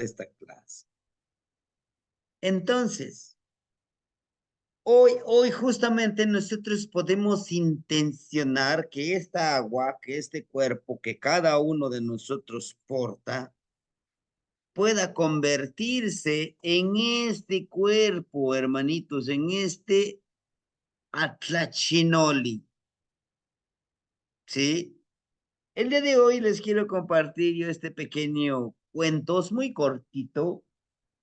esta clase. Entonces, hoy justamente nosotros podemos intencionar que esta agua, que este cuerpo que cada uno de nosotros porta, pueda convertirse en este cuerpo, hermanitos, en este Atlachinoli, ¿sí? El día de hoy les quiero compartir yo este pequeño cuento, es muy cortito,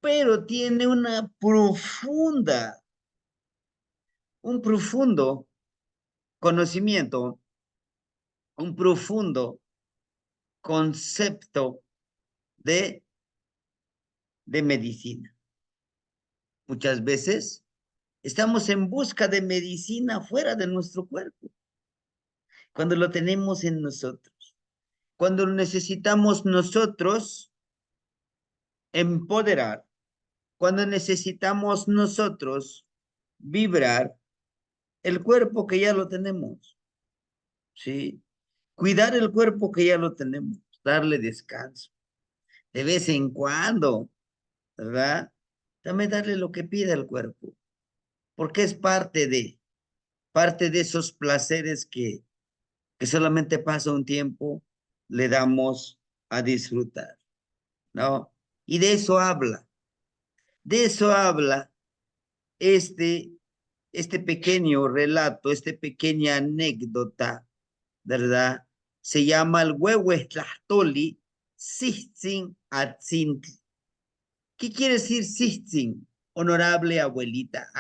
pero tiene un profundo conocimiento, un profundo concepto de, de medicina. Muchas veces estamos en busca de medicina fuera de nuestro cuerpo, cuando lo tenemos en nosotros, cuando lo necesitamos nosotros empoderar, cuando necesitamos nosotros vibrar el cuerpo que ya lo tenemos, ¿sí? Cuidar el cuerpo que ya lo tenemos, darle descanso, de vez en cuando, ¿verdad? También darle lo que pide el cuerpo, porque es parte de esos placeres que solamente pasa un tiempo, le damos a disfrutar, ¿no? Y de eso habla este, este pequeño relato, esta pequeña anécdota, ¿verdad? Se llama el Huehuetlahtoli Sitzin Atzintli. ¿Qué quiere decir Sitzin? Honorable abuelita.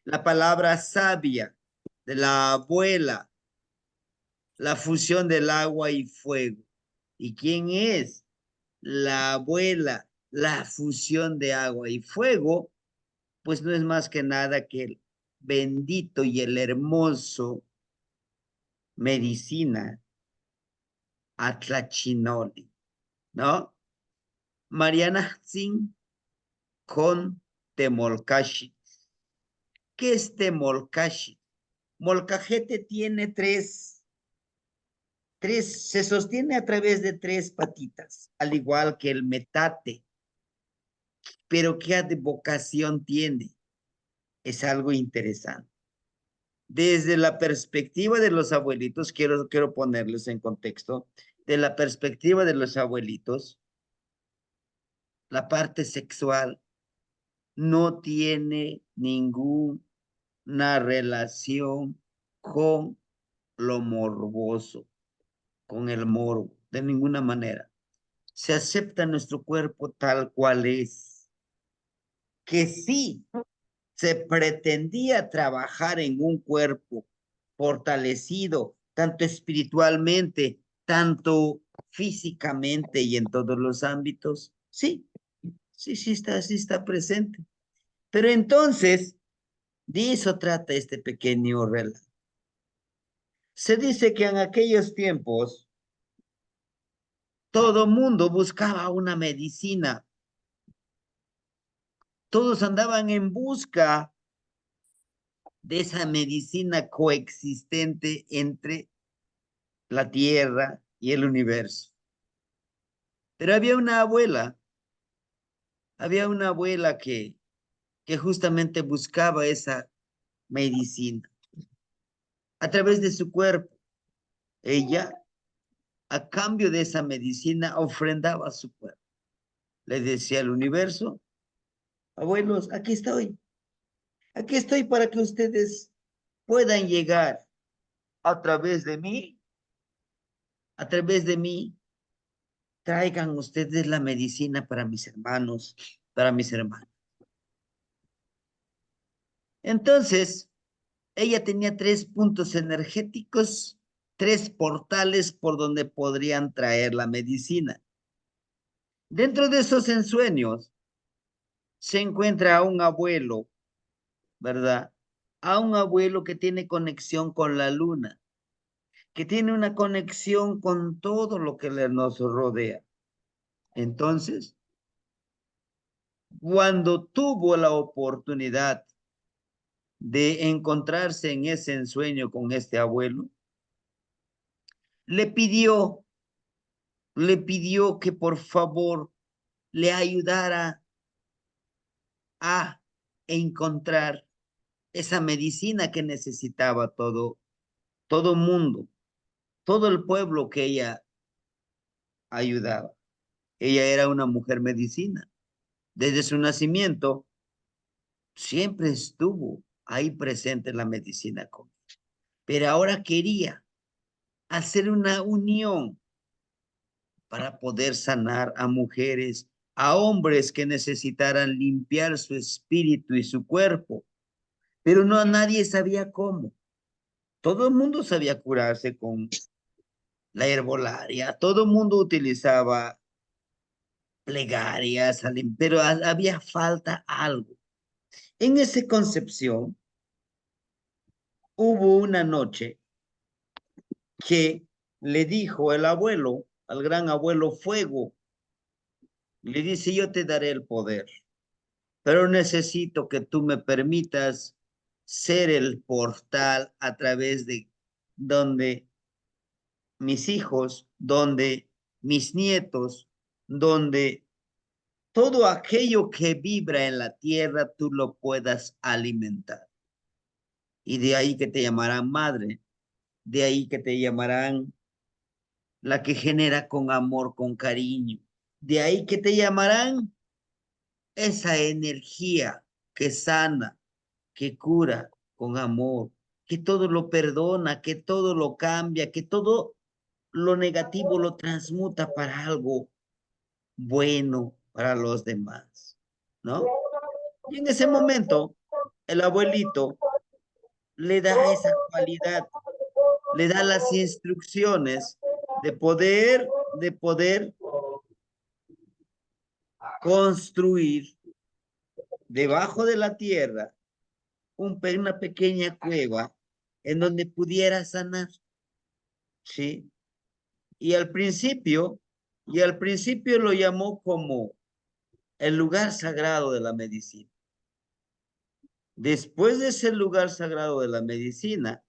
La palabra sabia de la abuela, la fusión del agua y fuego. ¿Y quién es? La abuela, la fusión de agua y fuego, pues no es más que nada que el bendito y el hermoso medicina Atlachinoli, ¿no? Mariana Zin con Temolcashi. ¿Qué es Temolcashi? Molcajete tiene se sostiene a través de tres patitas, al igual que el metate, pero ¿qué advocación tiene? Es algo interesante. Desde la perspectiva de los abuelitos, quiero ponerles en contexto, de la perspectiva de los abuelitos, la parte sexual no tiene ninguna relación con lo morboso, con el morbo, de ninguna manera. Se acepta nuestro cuerpo tal cual es, que sí se pretendía trabajar en un cuerpo fortalecido, tanto espiritualmente, tanto físicamente y en todos los ámbitos. Sí, sí está presente. Pero entonces, de eso trata este pequeño relato. Se dice que en aquellos tiempos todo mundo buscaba una medicina. Todos andaban en busca de esa medicina coexistente entre la tierra y el universo. Pero había una abuela que justamente buscaba esa medicina a través de su cuerpo. Ella, a cambio de esa medicina, ofrendaba su cuerpo. Le decía al universo, abuelos, aquí estoy para que ustedes puedan llegar a través de mí, a través de mí, traigan ustedes la medicina para mis hermanos, para mis hermanos. Entonces, ella tenía tres puntos energéticos, tres portales por donde podrían traer la medicina. Dentro de esos ensueños se encuentra a un abuelo, ¿verdad? A un abuelo que tiene conexión con la luna, que tiene una conexión con todo lo que nos rodea. Entonces, cuando tuvo la oportunidad de encontrarse en ese ensueño con este abuelo, le pidió, le pidió que por favor le ayudara a encontrar esa medicina que necesitaba todo mundo, todo el pueblo que ella ayudaba. Ella era una mujer medicina. Desde su nacimiento siempre estuvo ahí presente la medicina con ella. Pero ahora quería hacer una unión para poder sanar a mujeres, a hombres que necesitaran limpiar su espíritu y su cuerpo, pero no nadie sabía cómo. Todo el mundo sabía curarse con la herbolaria, todo el mundo utilizaba plegarias, pero había falta algo. En esa concepción hubo una noche que le dijo el abuelo, al gran abuelo Fuego, le dice, yo te daré el poder, pero necesito que tú me permitas ser el portal a través de donde mis hijos, donde mis nietos, donde todo aquello que vibra en la tierra tú lo puedas alimentar. Y de ahí que te llamarán madre, de ahí que te llamarán la que genera con amor, con cariño, de ahí que te llamarán esa energía que sana, que cura con amor, que todo lo perdona, que todo lo cambia, que todo lo negativo lo transmuta para algo bueno para los demás, ¿no? Y en ese momento, el abuelito le da esa cualidad, le da las instrucciones de poder construir debajo de la tierra una pequeña cueva en donde pudiera sanar, ¿sí? Y al principio, y al principio lo llamó como el lugar sagrado de la medicina. Después de ese lugar sagrado de la medicina,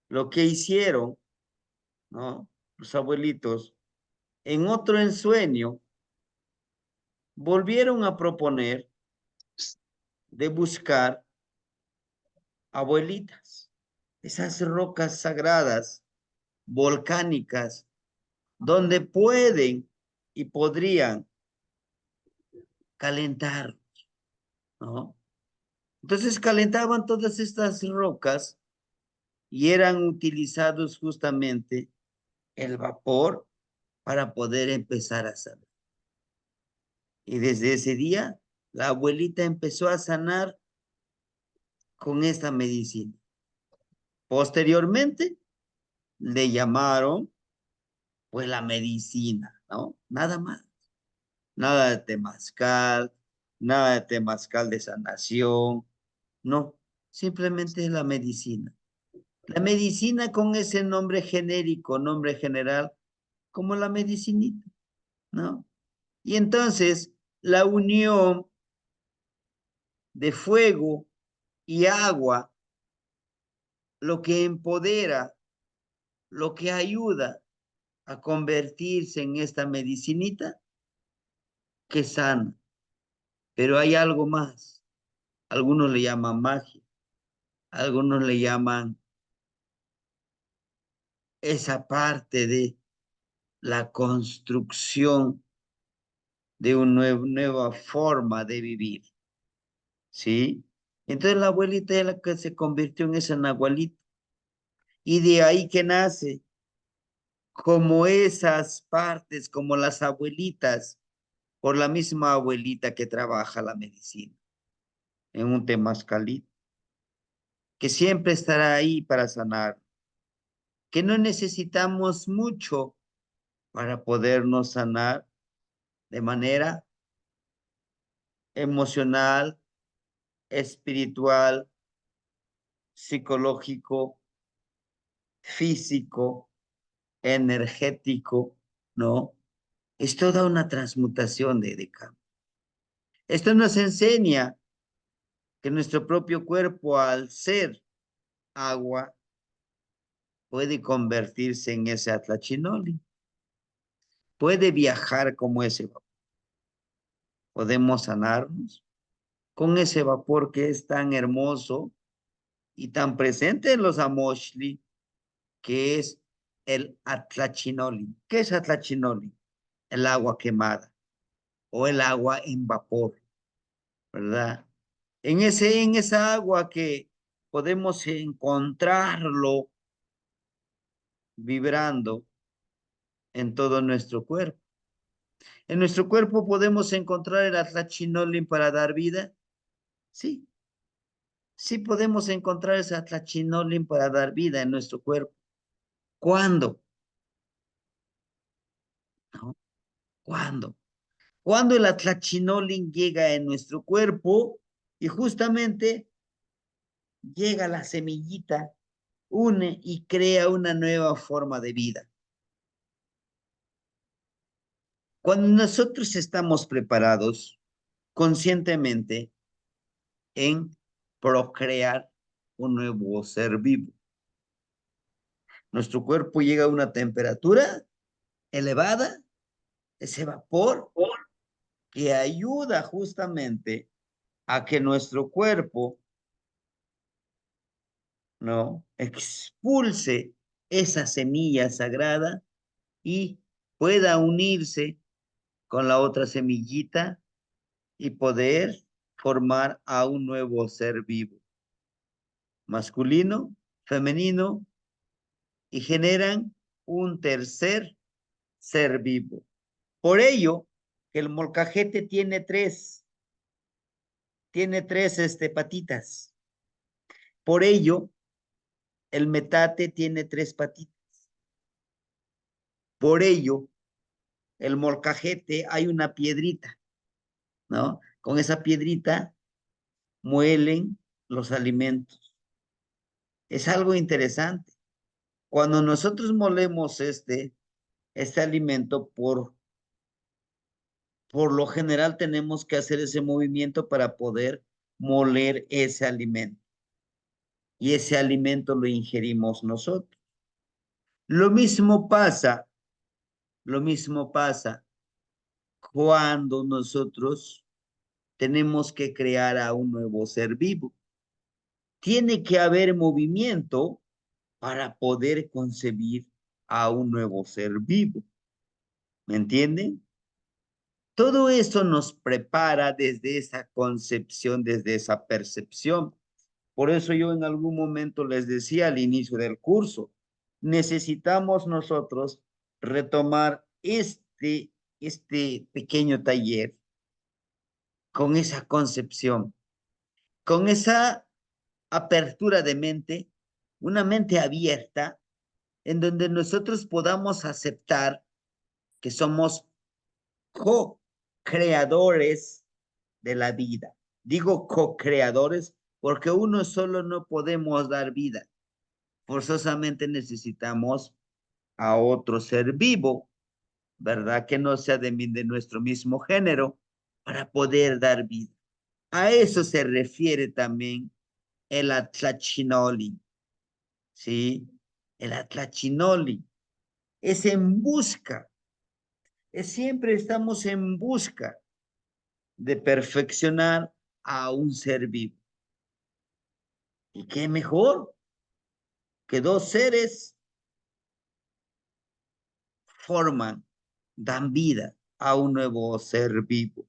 lo que hicieron, ¿no? Los abuelitos, en otro ensueño, volvieron a proponer de buscar abuelitas, esas rocas sagradas, volcánicas, donde pueden y podrían calentar, ¿no? Entonces calentaban todas estas rocas y eran utilizados justamente el vapor para poder empezar a sanar. Y desde ese día, la abuelita empezó a sanar con esta medicina. Posteriormente, le llamaron, pues, la medicina, ¿no? Nada más. Nada de temazcal de sanación, no, simplemente la medicina. La medicina con ese nombre genérico, nombre general, como la medicinita, ¿no? Y entonces, la unión de fuego y agua, lo que empodera, lo que ayuda a convertirse en esta medicinita que sana. Pero hay algo más. Algunos le llaman magia, algunos le llaman esa parte de la construcción de una nueva forma de vivir, ¿sí? Entonces la abuelita es la que se convirtió en esa nahualita. Y de ahí que nace, como esas partes, como las abuelitas, por la misma abuelita que trabaja la medicina en un temazcalito, que siempre estará ahí para sanar, que no necesitamos mucho para podernos sanar de manera emocional, espiritual, psicológico, físico, energético, ¿no? Es toda una transmutación de cambio. Esto nos enseña que nuestro propio cuerpo, al ser agua, puede convertirse en ese atlachinoli, puede viajar como ese vapor. podemos sanarnos con ese vapor que es tan hermoso y tan presente en los amoshli, que es el atlachinoli. ¿Qué es atlachinoli? El agua quemada o el agua en vapor, ¿verdad? En esa agua que podemos encontrarlo vibrando en todo nuestro cuerpo. En nuestro cuerpo podemos encontrar el atlachinolin para dar vida. Sí, sí podemos encontrar ese atlachinolin para dar vida en nuestro cuerpo. ¿Cuándo? ¿No? ¿Cuándo? Cuando el atlachinolin llega en nuestro cuerpo y justamente llega la semillita, une y crea una nueva forma de vida. Cuando nosotros estamos preparados conscientemente en procrear un nuevo ser vivo, nuestro cuerpo llega a una temperatura elevada, ese vapor que ayuda justamente a que nuestro cuerpo, ¿no?, expulse esa semilla sagrada y pueda unirse con la otra semillita y poder formar a un nuevo ser vivo, masculino, femenino, y generan un tercer ser vivo. Por ello, el molcajete tiene tres patitas. Por ello, el metate tiene tres patitas. Por ello, el molcajete hay una piedrita, ¿no? Con esa piedrita muelen los alimentos. Es algo interesante. Cuando nosotros molemos este alimento, por lo general tenemos que hacer ese movimiento para poder moler ese alimento. Y ese alimento lo ingerimos nosotros. Lo mismo pasa, lo mismo pasa cuando nosotros tenemos que crear a un nuevo ser vivo. Tiene que haber movimiento para poder concebir a un nuevo ser vivo. ¿Me entienden? Todo eso nos prepara desde esa concepción, desde esa percepción. Por eso yo en algún momento les decía al inicio del curso, necesitamos nosotros retomar este pequeño taller con esa concepción, con esa apertura de mente, una mente abierta en donde nosotros podamos aceptar que somos co-creadores de la vida. Digo co-creadores porque uno solo no podemos dar vida. Forzosamente necesitamos a otro ser vivo, ¿verdad? Que no sea de nuestro mismo género para poder dar vida. A eso se refiere también el atlachinoli, ¿sí? El atlachinoli es en busca, siempre estamos en busca de perfeccionar a un ser vivo. ¿Y qué mejor que dos seres forman, dan vida a un nuevo ser vivo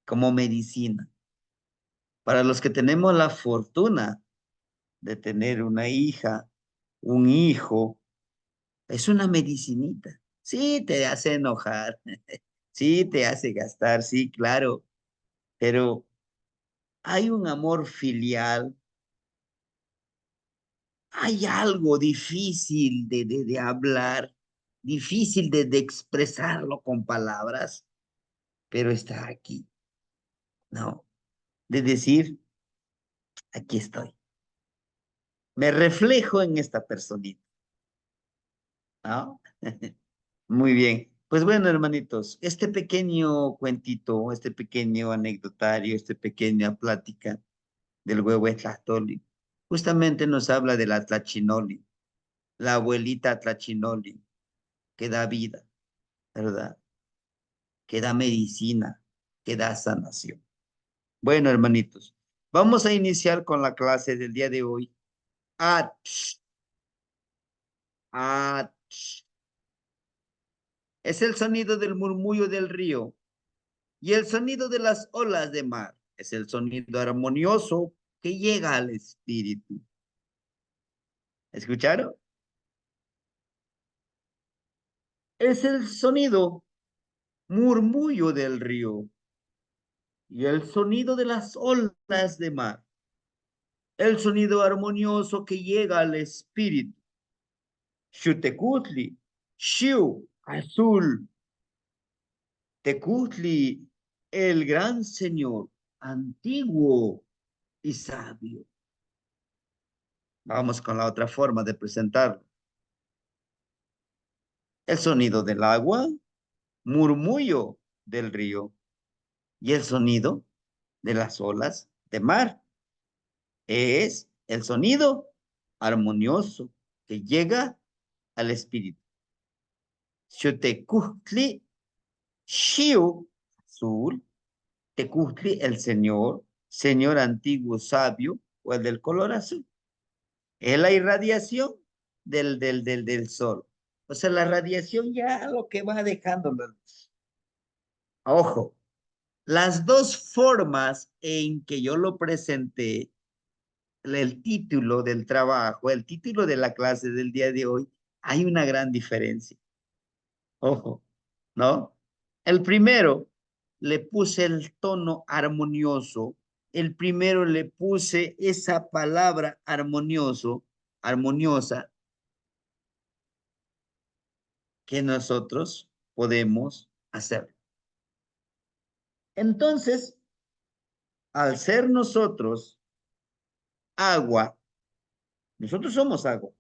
como medicina? Para los que tenemos la fortuna de tener una hija, un hijo, es una medicinita. Sí, te hace enojar, sí, te hace gastar, sí, claro, pero hay un amor filial, hay algo difícil de hablar, difícil de expresarlo con palabras, pero está aquí, ¿no? De decir, aquí estoy. Me reflejo en esta personita, ¿no? Muy bien. Pues bueno, hermanitos, este pequeño cuentito, este pequeño anecdotario, esta pequeña plática del huevo Tlactoli, justamente nos habla de la Tlachinoli, la abuelita Tlachinoli, que da vida, ¿verdad? Que da medicina, que da sanación. Bueno, hermanitos, vamos a iniciar con la clase del día de hoy. At, at. Es el sonido del murmullo del río y el sonido de las olas de mar. Es el sonido armonioso que llega al espíritu. ¿Escucharon? Es el sonido murmullo del río y el sonido de las olas de mar. El sonido armonioso que llega al espíritu. Xutecutli, Xiu, azul. Tecutli, el gran señor, antiguo y sabio. Vamos con la otra forma de presentarlo. El sonido del agua, murmullo del río y el sonido de las olas de mar. Es el sonido armonioso que llega al espíritu. Xutecutli, Xiu, azul. Tecutli, el señor, señor antiguo sabio, o el del color azul. Es la irradiación del sol. O sea, la radiación ya lo que va dejando. Ojo, las dos formas en que yo lo presenté, el título del trabajo, el título de la clase del día de hoy, hay una gran diferencia. Ojo, ¿no? El primero le puse el tono armonioso, el primero le puse esa palabra armonioso, armoniosa, que nosotros podemos hacer. Entonces, al ser nosotros agua, nosotros somos agua,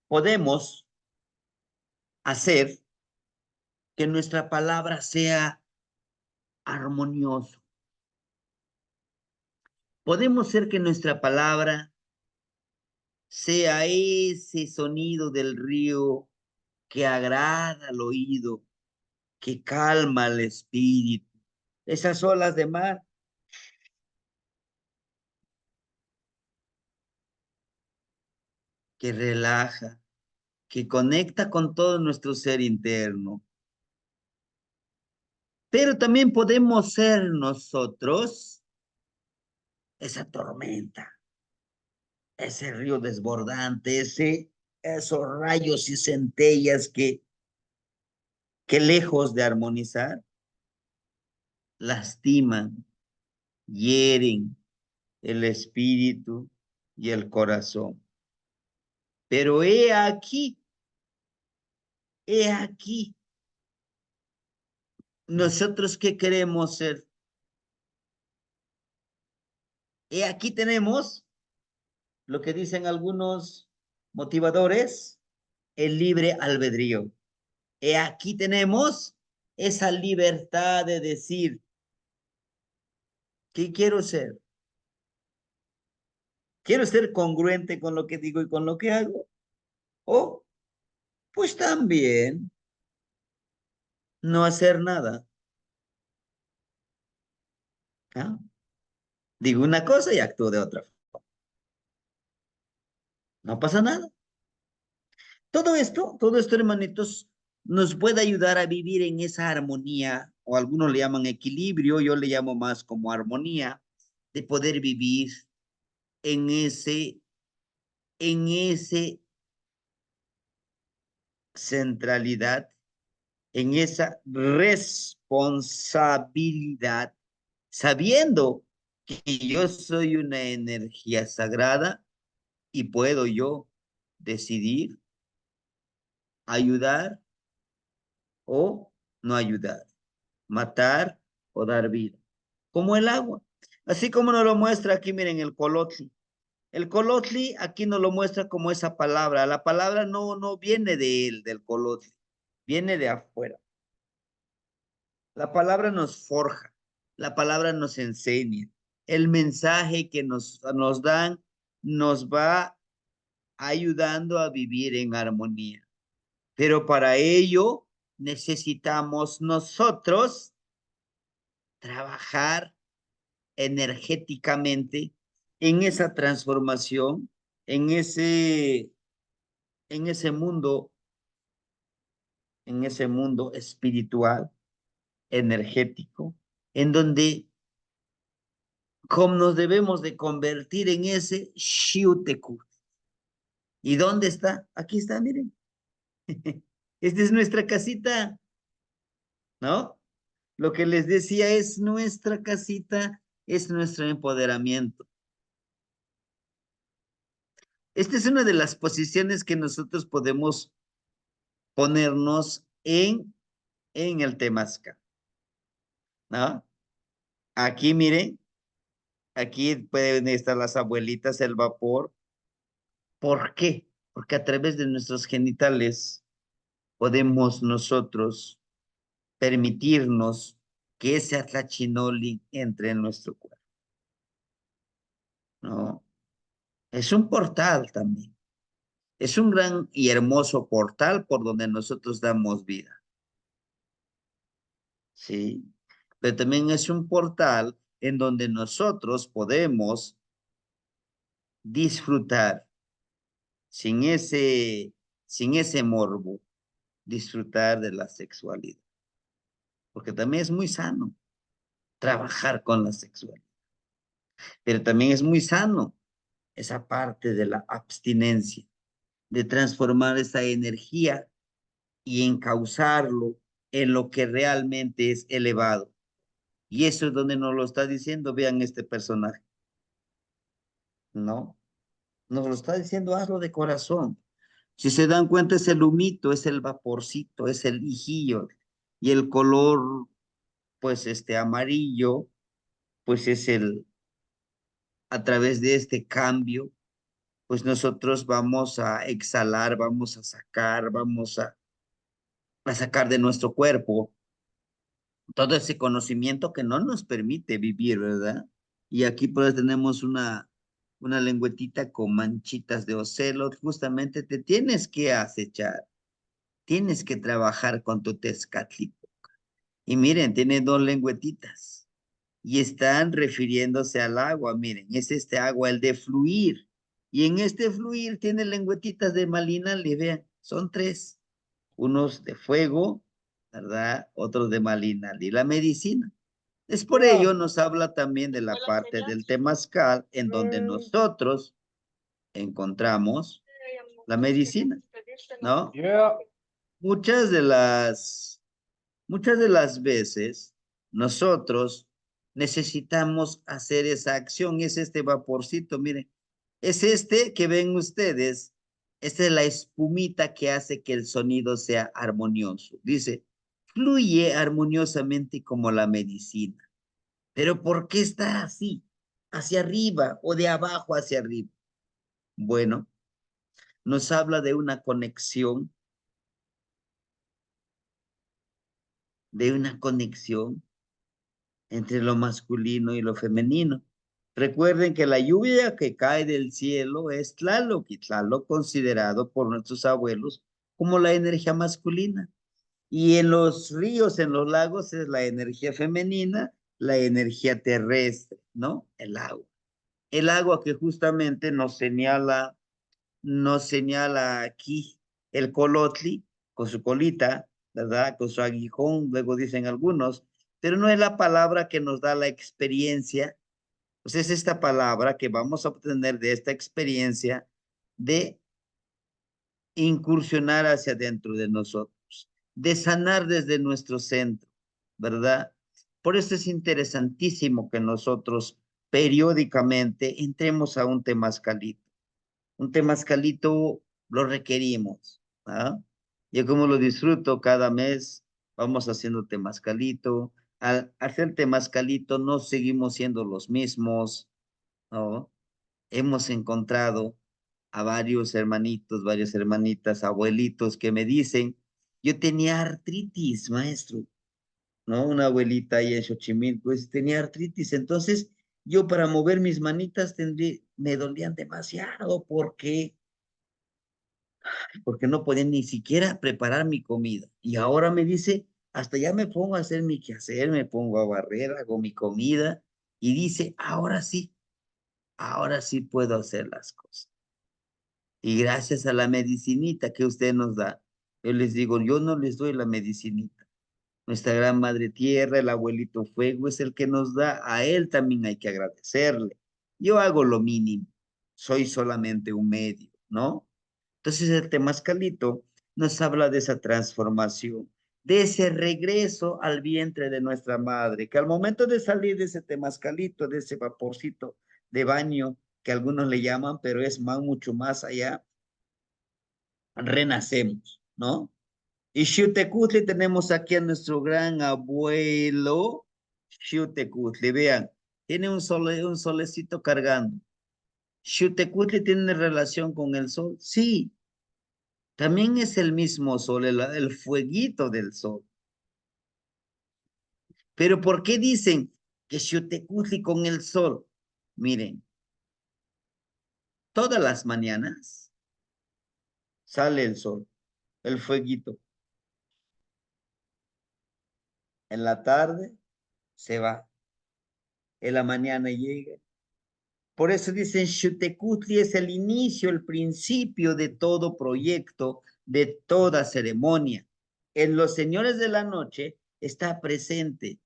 podemos hacer que nuestra palabra sea armonioso. Podemos hacer que nuestra palabra sea ese sonido del río que agrada al oído, que calma al espíritu. Esas olas de mar que relaja, que conecta con todo nuestro ser interno. Pero también podemos ser nosotros esa tormenta, ese río desbordante, esos rayos y centellas que lejos de armonizar, lastiman, hieren el espíritu y el corazón. Pero he aquí, nosotros qué queremos ser. He aquí tenemos lo que dicen algunos motivadores, el libre albedrío. He aquí tenemos esa libertad de decir, ¿qué quiero ser? ¿Quiero ser congruente con lo que digo y con lo que hago? O, pues también, no hacer nada. ¿Ah? Digo una cosa y actúo de otra. No pasa nada. Todo esto, hermanitos, nos puede ayudar a vivir en esa armonía, o algunos le llaman equilibrio, yo le llamo más como armonía, de poder vivir en ese centralidad, en esa responsabilidad, sabiendo que yo soy una energía sagrada y puedo yo decidir ayudar o no ayudar, matar o dar vida, como el agua. Así como nos lo muestra aquí, miren, el colotli. El colotli aquí nos lo muestra como esa palabra. La palabra no viene de él, del colotli, viene de afuera. La palabra nos forja, la palabra nos enseña. El mensaje que nos dan nos va ayudando a vivir en armonía. Pero para ello necesitamos nosotros trabajar energéticamente en esa transformación, en ese, en ese mundo, en ese mundo espiritual, energético, en donde como nos debemos de convertir en ese Xiutecu. ¿Y dónde está? Aquí está, miren. Esta es nuestra casita, ¿no? Lo que les decía es nuestra casita, es nuestro empoderamiento. Esta es una de las posiciones que nosotros podemos ponernos en el temazcal, ¿no? Aquí, miren, aquí pueden estar las abuelitas, el vapor. ¿Por qué? Porque a través de nuestros genitales podemos nosotros permitirnos que ese atlachinoli entre en nuestro cuerpo, ¿no? Es un portal también. Es un gran y hermoso portal por donde nosotros damos vida, ¿sí? Pero también es un portal en donde nosotros podemos disfrutar sin sin ese morbo, disfrutar de la sexualidad, porque también es muy sano trabajar con la sexualidad, pero también es muy sano esa parte de la abstinencia, de transformar esa energía y encauzarlo en lo que realmente es elevado. Y eso es donde nos lo está diciendo, vean este personaje, ¿no? Nos lo está diciendo, hazlo de corazón. Si se dan cuenta, es el humito, es el vaporcito, es el hijillo. Y el color, pues este amarillo, pues es a través de este cambio, pues nosotros vamos a exhalar, vamos a sacar, a sacar de nuestro cuerpo todo ese conocimiento que no nos permite vivir, ¿verdad? Y aquí pues tenemos una lengüetita con manchitas de ocelot, justamente te tienes que acechar, tienes que trabajar con tu tezcatlipo. Y miren, tiene dos lengüetitas y están refiriéndose al agua, miren, es este agua, el de fluir. Y en este fluir tiene lengüetitas de malina, le vean, son tres, unos de fuego, ¿verdad? Otros de malina, y la medicina. Es por ello nos habla también de la parte del temazcal, en donde nosotros encontramos la medicina, ¿no? Yeah. Muchas de muchas de las veces nosotros necesitamos hacer esa acción, es este vaporcito, miren, es este que ven ustedes, esta es la espumita que hace que el sonido sea armonioso. Dice, fluye armoniosamente como la medicina. Pero ¿por qué está así? Hacia arriba o de abajo hacia arriba. Bueno, nos habla de una conexión entre lo masculino y lo femenino. Recuerden que la lluvia que cae del cielo es Tlaloc, y Tlaloc considerado por nuestros abuelos como la energía masculina. Y en los ríos, en los lagos, es la energía femenina, la energía terrestre, ¿no? El agua. El agua que justamente nos señala aquí el colotli con su colita, ¿verdad? Con su aguijón, luego dicen algunos, pero no es la palabra que nos da la experiencia, pues es esta palabra que vamos a obtener de esta experiencia de incursionar hacia adentro de nosotros, de sanar desde nuestro centro, ¿verdad? Por eso es interesantísimo que nosotros periódicamente entremos a un temazcalito. Un temazcalito lo requerimos, ¿ah? Yo como lo disfruto cada mes, vamos haciendo temazcalito. Al hacer temazcalito no seguimos siendo los mismos, ¿no? Hemos encontrado a varios hermanitos, varias hermanitas, abuelitos que me dicen, yo tenía artritis, maestro, ¿no? Una abuelita ahí en Xochimilco, pues tenía artritis, entonces yo para mover mis manitas me dolían demasiado porque porque no podía ni siquiera preparar mi comida. Y ahora me dice, hasta ya me pongo a hacer mi quehacer, me pongo a barrer, hago mi comida, y dice, ahora sí puedo hacer las cosas. Y gracias a la medicinita que usted nos da, yo les digo, yo no les doy la medicinita. Nuestra gran madre tierra, el abuelito fuego es el que nos da, a él también hay que agradecerle. Yo hago lo mínimo, soy solamente un medio, ¿no? Entonces el temazcalito nos habla de esa transformación, de ese regreso al vientre de nuestra madre, que al momento de salir de ese temazcalito, de ese vaporcito de baño, que algunos le llaman, pero es más, mucho más allá, renacemos, ¿no? Y Xiuhtecutli tenemos aquí a nuestro gran abuelo Xiuhtecutli, vean, tiene un solecito cargando. ¿Xiuhtecutli tiene relación con el sol? Sí, también es el mismo sol, el fueguito del sol. Pero ¿por qué dicen que Xiuhtecutli con el sol? Miren, todas las mañanas sale el sol, el fueguito. En la tarde se va, en la mañana llega. Por eso dicen Xiuhtecutli es el inicio, el principio de todo proyecto, de toda ceremonia. En los señores de la noche está presente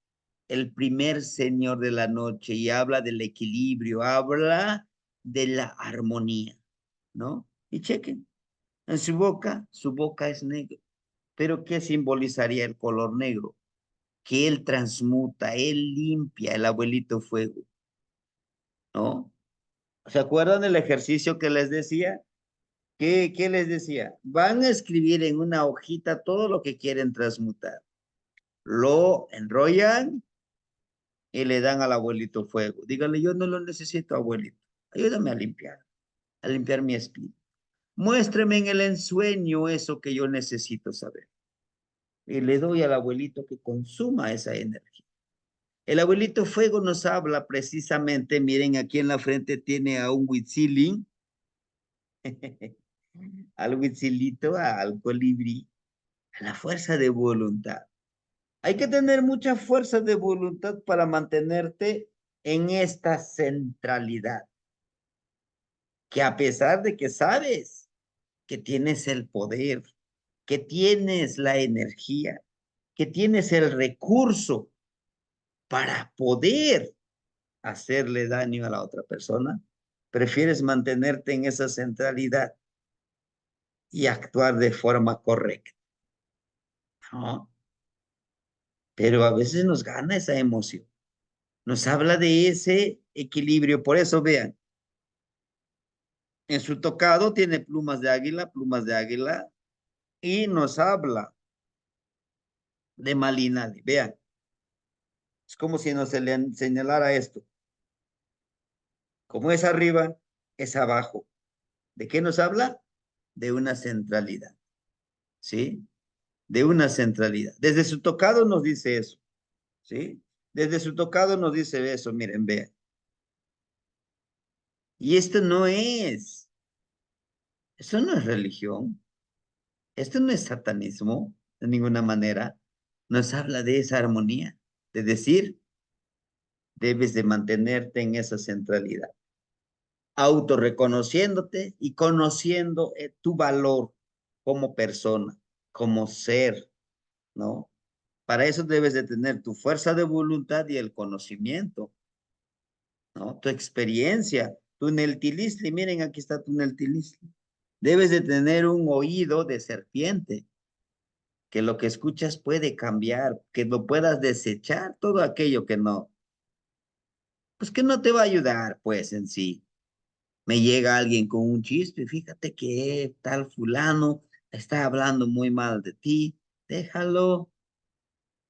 el primer señor de la noche y habla del equilibrio, habla de la armonía, ¿no? Y chequen, en su boca es negro. Pero ¿qué simbolizaría el color negro? Que él transmuta, él limpia el abuelito fuego, ¿no? ¿Se acuerdan del ejercicio que les decía? ¿Qué les decía? Van a escribir en una hojita todo lo que quieren transmutar. Lo enrollan y le dan al abuelito fuego. Dígale, yo no lo necesito, abuelito. Ayúdame a limpiar mi espíritu. Muéstreme en el ensueño eso que yo necesito saber. Y le doy al abuelito que consuma esa energía. El abuelito fuego nos habla precisamente, miren, aquí en la frente tiene a un huitzilín, al huitzilito, al colibrí, a la fuerza de voluntad. Hay que tener mucha fuerza de voluntad para mantenerte en esta centralidad, que a pesar de que sabes que tienes el poder, que tienes la energía, que tienes el recurso para poder hacerle daño a la otra persona, prefieres mantenerte en esa centralidad y actuar de forma correcta, ¿no? Pero a veces nos gana esa emoción, nos habla de ese equilibrio. Por eso vean, en su tocado tiene plumas de águila, y nos habla de Malinali. Vean, es como si nos se le señalara esto. Como es arriba, es abajo. ¿De qué nos habla? De una centralidad, ¿sí? De una centralidad. Desde su tocado nos dice eso, ¿sí? Desde su tocado nos dice eso, miren, vean. Y esto no es religión, esto no es satanismo, de ninguna manera. Nos habla de esa armonía, de decir, debes de mantenerte en esa centralidad, autorreconociéndote y conociendo tu valor como persona, como ser, ¿no? Para eso debes de tener tu fuerza de voluntad y el conocimiento, ¿no? Tu experiencia, tu neltilistli, miren, aquí está tu neltilistli. Debes de tener un oído de serpiente, que lo que escuchas puede cambiar, que lo puedas desechar, todo aquello que no, pues que no te va a ayudar, pues en sí. Me llega alguien con un chiste, fíjate que tal fulano está hablando muy mal de ti, déjalo,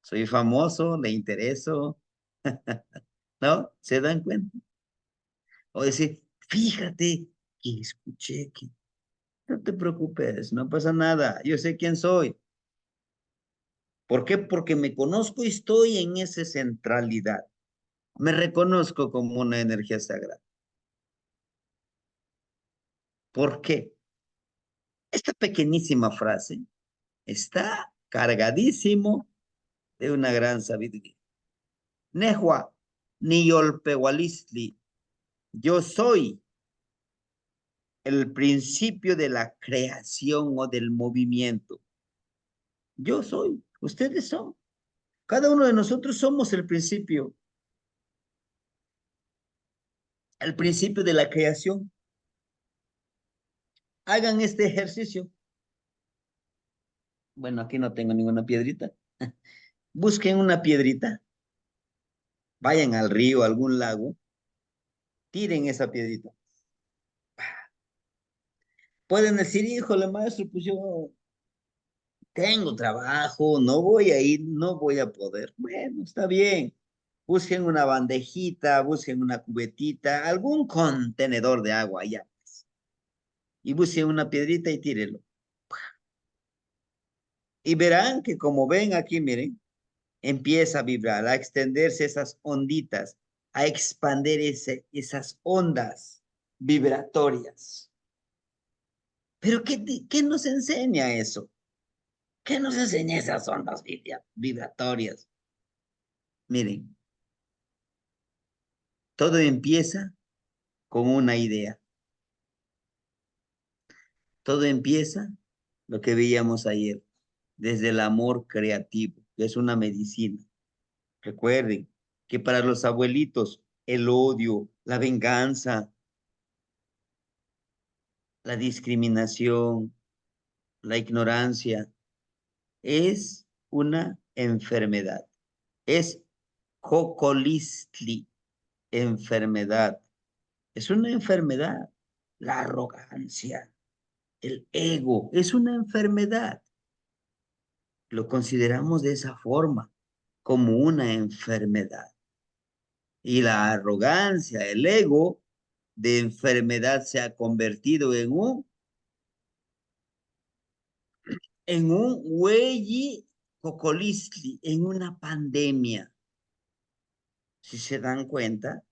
soy famoso, le intereso, ¿no? ¿Se dan cuenta? O decir, fíjate que escuché que no te preocupes, no pasa nada, yo sé quién soy. ¿Por qué? Porque me conozco y estoy en esa centralidad. Me reconozco como una energía sagrada. ¿Por qué? Esta pequeñísima frase está cargadísimo de una gran sabiduría. Nehua, Niyolpewalistli, yo soy el principio de la creación o del movimiento. Yo soy, ustedes son. Cada uno de nosotros somos el principio de la creación. Hagan este ejercicio. Bueno, aquí no tengo ninguna piedrita. Busquen una piedrita, vayan al río, a algún lago, tiren esa piedrita. Pueden decir, híjole, maestro, pues yo tengo trabajo, no voy a ir, no voy a poder. Bueno, está bien. Busquen una bandejita, busquen una cubetita, algún contenedor de agua allá. Y busquen una piedrita y tírelo. Y verán que como ven aquí, miren, empieza a vibrar, a extenderse esas onditas, a expandir esas ondas vibratorias. Pero ¿qué nos enseña eso? ¿Qué nos enseña esas ondas vibratorias? Miren, todo empieza con una idea. Todo empieza, lo que veíamos ayer, desde el amor creativo, que es una medicina. Recuerden que para los abuelitos, el odio, la venganza, la discriminación, la ignorancia, es una enfermedad. Es cocolistli, enfermedad. Es una enfermedad. La arrogancia, el ego, es una enfermedad. Lo consideramos de esa forma, como una enfermedad. Y la arrogancia, el ego, de enfermedad se ha convertido en un huelli cocolistli, en una pandemia. Si se dan cuenta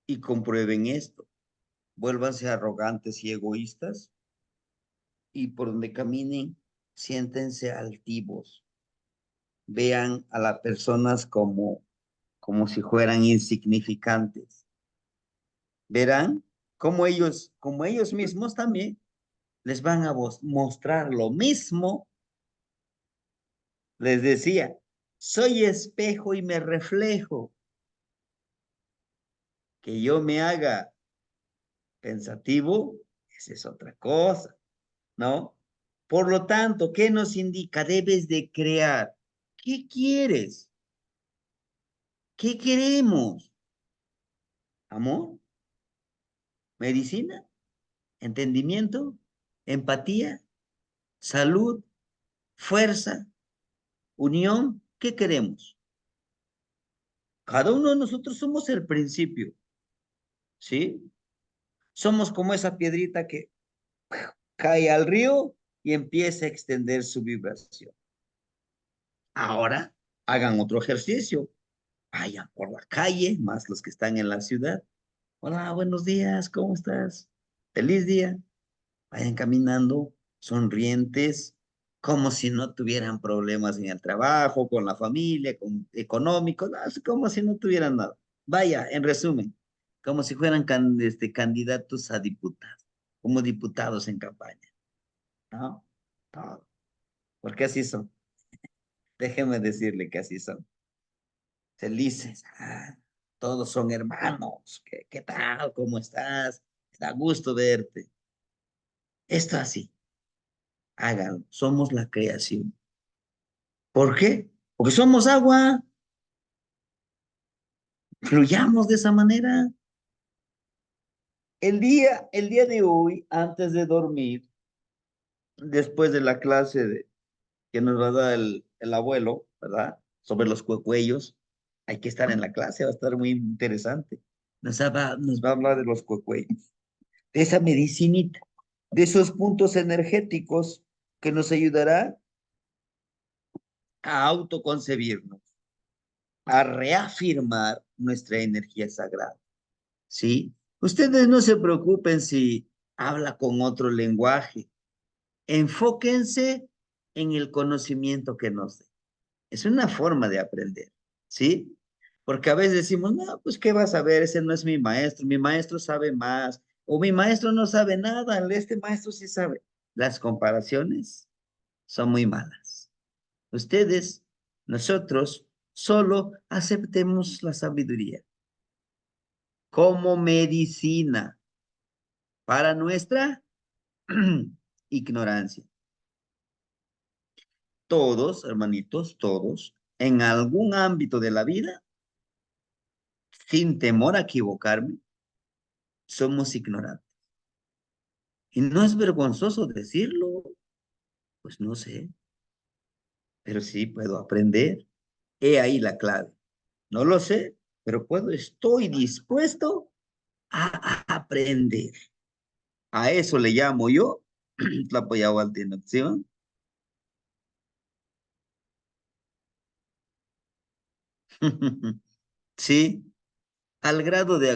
y comprueben esto, vuélvanse arrogantes y egoístas y por donde caminen, siéntense altivos. Vean a las personas como si fueran insignificantes. Verán como ellos mismos también les van a mostrar lo mismo. Les decía, soy espejo y me reflejo. Que yo me haga pensativo, esa es otra cosa, ¿no? Por lo tanto, ¿qué nos indica? Debes de crear. ¿Qué quieres? ¿Qué queremos? ¿Amor? ¿Medicina? ¿Entendimiento? ¿Empatía? ¿Salud? ¿Fuerza? ¿Unión? ¿Qué queremos? Cada uno de nosotros somos el principio, ¿sí? Somos como esa piedrita que cae al río y empieza a extender su vibración. Ahora hagan otro ejercicio. Vayan por la calle, más los que están en la ciudad. Hola, buenos días, ¿cómo estás? Feliz día. Vayan caminando sonrientes, como si no tuvieran problemas en el trabajo, con la familia, con económicos, no, es como si no tuvieran nada. Vaya, en resumen, como si fueran candidatos a diputados, como diputados en campaña, ¿no? Todo. Porque así son. Déjeme decirle que así son. Felices. Todos son hermanos. ¿Qué tal? ¿Cómo estás? Da gusto verte. Esto así. Háganlo. Somos la creación. ¿Por qué? Porque somos agua. Fluyamos de esa manera. El día de hoy, antes de dormir, después de la clase que nos va a dar el abuelo, ¿verdad? Sobre los cuecuellos, hay que estar en la clase, va a estar muy interesante. Nos va a hablar de los cuecuellos, de esa medicinita, de esos puntos energéticos que nos ayudará a autoconcebirnos, a reafirmar nuestra energía sagrada. ¿Sí? Ustedes no se preocupen si habla con otro lenguaje. Enfóquense en el conocimiento que nos den. Es una forma de aprender, ¿sí? Porque a veces decimos, no, pues ¿qué vas a ver? Ese no es mi maestro sabe más, o mi maestro no sabe nada, este maestro sí sabe. Las comparaciones son muy malas. Ustedes, nosotros, solo aceptemos la sabiduría como medicina para nuestra ignorancia. Todos, hermanitos, todos, en algún ámbito de la vida, sin temor a equivocarme, somos ignorantes. Y no es vergonzoso decirlo, pues no sé, pero sí puedo aprender. He ahí la clave. No lo sé, pero estoy dispuesto a aprender. A eso le llamo yo la apoyado alternativa. Sí, al grado de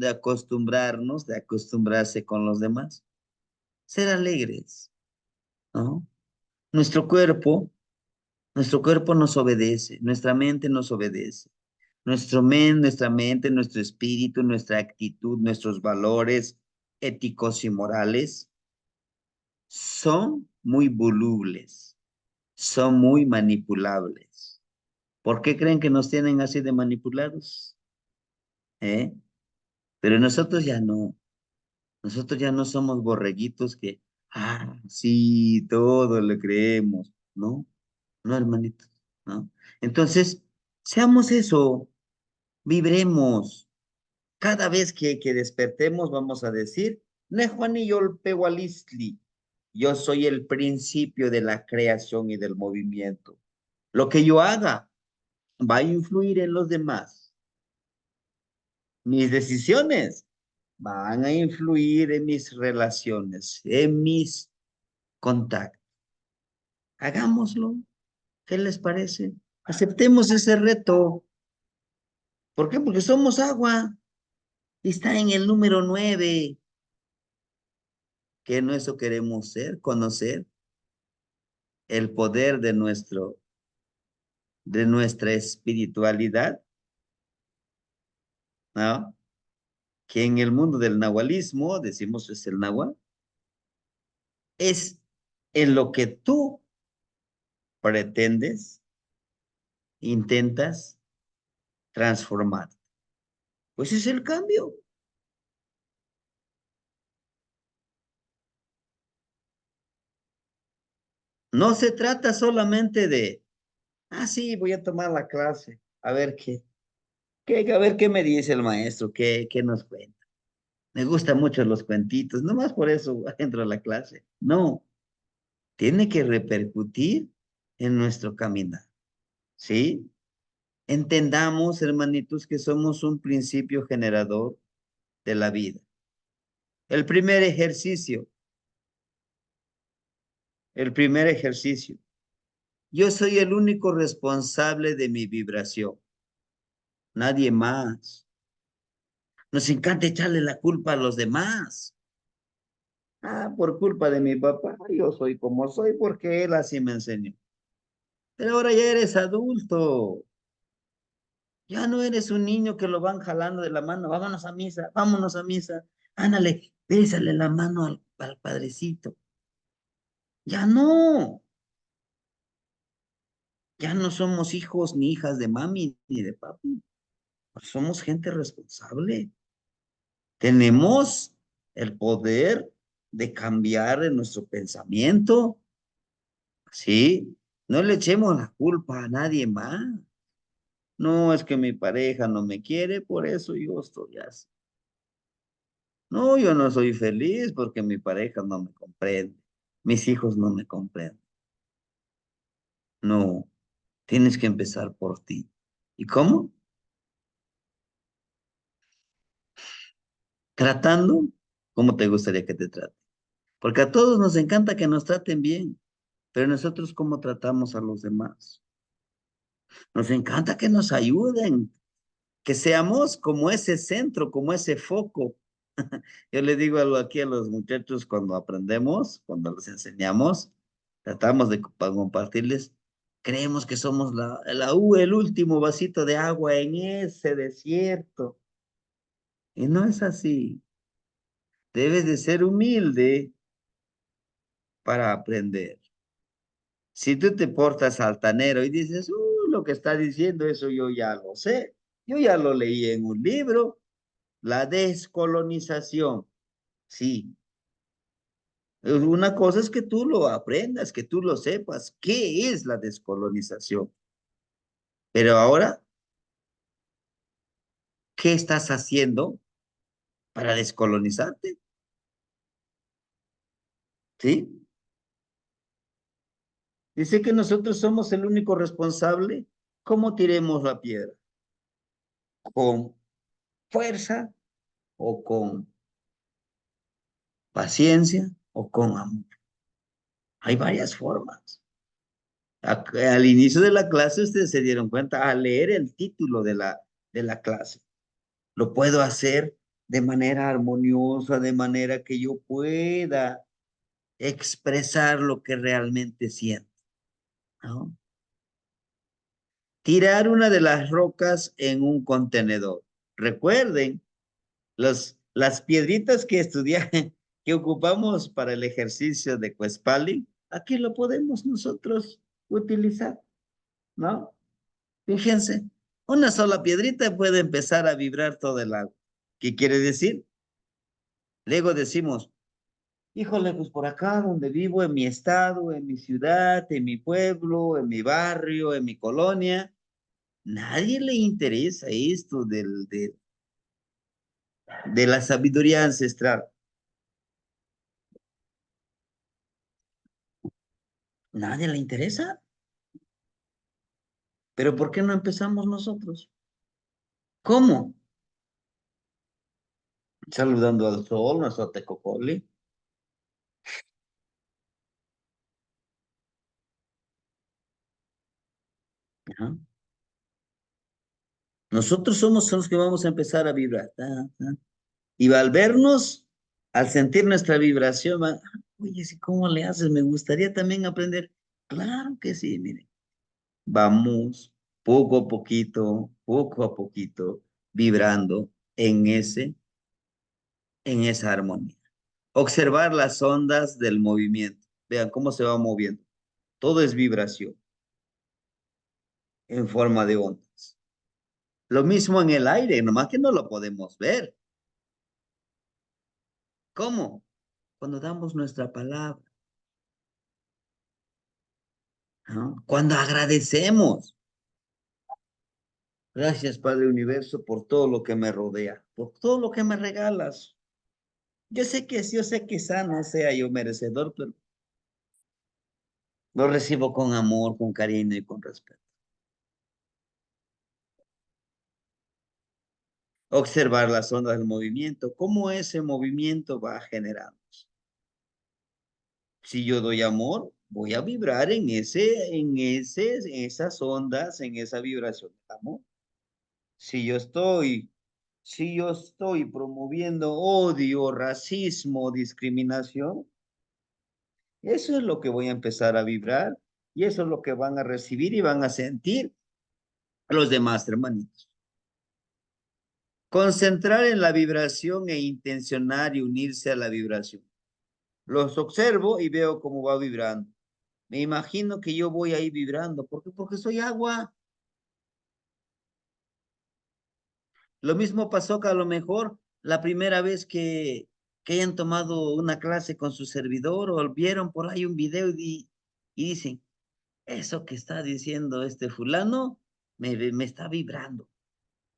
acostumbrarnos, de acostumbrarse con los demás, ser alegres, ¿no? Nuestro cuerpo, nuestro cuerpo nos obedece, nuestra mente nos obedece. Nuestra mente, nuestro espíritu, nuestra actitud, nuestros valores éticos y morales son muy volubles, son muy manipulables. ¿Por qué creen que nos tienen así de manipulados? ¿Eh? Pero nosotros ya no somos borreguitos que, sí, todo le creemos, ¿no? No, hermanitos, ¿no? Entonces, seamos eso, vibremos. Cada vez que despertemos vamos a decir, Nehuaniyol Pehualistli, yo soy el principio de la creación y del movimiento. Lo que yo haga va a influir en los demás. Mis decisiones van a influir en mis relaciones, en mis contactos. Hagámoslo. ¿Qué les parece? Aceptemos ese reto. ¿Por qué? Porque somos agua. Y está en el número 9. Que no eso queremos ser, conocer el poder de nuestra espiritualidad, ¿no? Que en el mundo del nahualismo, decimos es el náhuatl, es en lo que tú pretendes, intentas transformar. Pues es el cambio. No se trata solamente de, sí, voy a tomar la clase, a ver a ver qué me dice el maestro, qué nos cuenta. Me gustan mucho los cuentitos, nomás por eso entro a la clase. No, tiene que repercutir en nuestro caminar, ¿sí? Entendamos, hermanitos, que somos un principio generador de la vida. El primer ejercicio, el primer ejercicio. Yo soy el único responsable de mi vibración, nadie más. Nos encanta echarle la culpa a los demás. Por culpa de mi papá, yo soy como soy porque él así me enseñó. Pero ahora ya eres adulto. Ya no eres un niño que lo van jalando de la mano. Vámonos a misa, vámonos a misa. Ándale, bésale la mano al padrecito. Ya no. Ya no somos hijos ni hijas de mami ni de papi. Somos gente responsable. Tenemos el poder de cambiar en nuestro pensamiento. ¿Sí? No le echemos la culpa a nadie más. No es que mi pareja no me quiere, por eso yo estoy así. No, yo no soy feliz porque mi pareja no me comprende. Mis hijos no me comprenden. No, tienes que empezar por ti. ¿Y cómo? Tratando como te gustaría que te traten. Porque a todos nos encanta que nos traten bien, pero nosotros cómo tratamos a los demás. Nos encanta que nos ayuden, que seamos como ese centro, como ese foco. Yo le digo algo aquí a los muchachos cuando aprendemos, cuando les enseñamos, tratamos de compartirles, creemos que somos el último vasito de agua en ese desierto. Y no es así. Debes de ser humilde para aprender. Si tú te portas altanero y dices, lo que está diciendo eso yo ya lo sé, yo ya lo leí en un libro, la descolonización, sí. Una cosa es que tú lo aprendas, que tú lo sepas, qué es la descolonización. Pero ahora, ¿qué estás haciendo para descolonizarte? ¿Sí? Dice que nosotros somos el único responsable. ¿Cómo tiremos la piedra? ¿Con fuerza o con paciencia o con amor? Hay varias formas. Al inicio de la clase ustedes se dieron cuenta al leer el título de la clase. Lo puedo hacer de manera armoniosa, de manera que yo pueda expresar lo que realmente siento, ¿no? Tirar una de las rocas en un contenedor. Recuerden, las piedritas que que ocupamos para el ejercicio de Cuespali, aquí lo podemos nosotros utilizar, ¿no? Fíjense, una sola piedrita puede empezar a vibrar todo el agua. ¿Qué quiere decir? Luego decimos, híjole, pues por acá donde vivo, en mi estado, en mi ciudad, en mi pueblo, en mi barrio, en mi colonia, nadie le interesa esto de la sabiduría ancestral. Nadie le interesa. Pero ¿por qué no empezamos nosotros? ¿Cómo? Saludando al sol, nuestro tecocoli. Ajá. Nosotros somos los que vamos a empezar a vibrar. Ta, ta. Y al vernos, al sentir nuestra vibración, oye, ¿sí cómo le haces? Me gustaría también aprender. Claro que sí, mire. Vamos poco a poquito, vibrando en esa armonía. Observar las ondas del movimiento. Vean cómo se va moviendo. Todo es vibración en forma de ondas. Lo mismo en el aire, nomás que no lo podemos ver. ¿Cómo? Cuando damos nuestra palabra, ¿no? Cuando agradecemos. Gracias, Padre Universo, por todo lo que me rodea, por todo lo que me regalas. Yo sé que quizá no sea yo merecedor, pero lo recibo con amor, con cariño y con respeto. Observar las ondas del movimiento, cómo ese movimiento va generando. Si yo doy amor, voy a vibrar en esas ondas, en esa vibración de amor. Si yo estoy, si yo estoy promoviendo odio, racismo, discriminación, eso es lo que voy a empezar a vibrar y eso es lo que van a recibir y van a sentir los demás hermanitos. Concentrar en la vibración e intencionar y unirse a la vibración. Los observo y veo cómo va vibrando. Me imagino que yo voy a ir vibrando. ¿Por qué? Porque soy agua. Lo mismo pasó que a lo mejor la primera vez que hayan tomado una clase con su servidor o vieron por ahí un video y dicen, eso que está diciendo este fulano me está vibrando.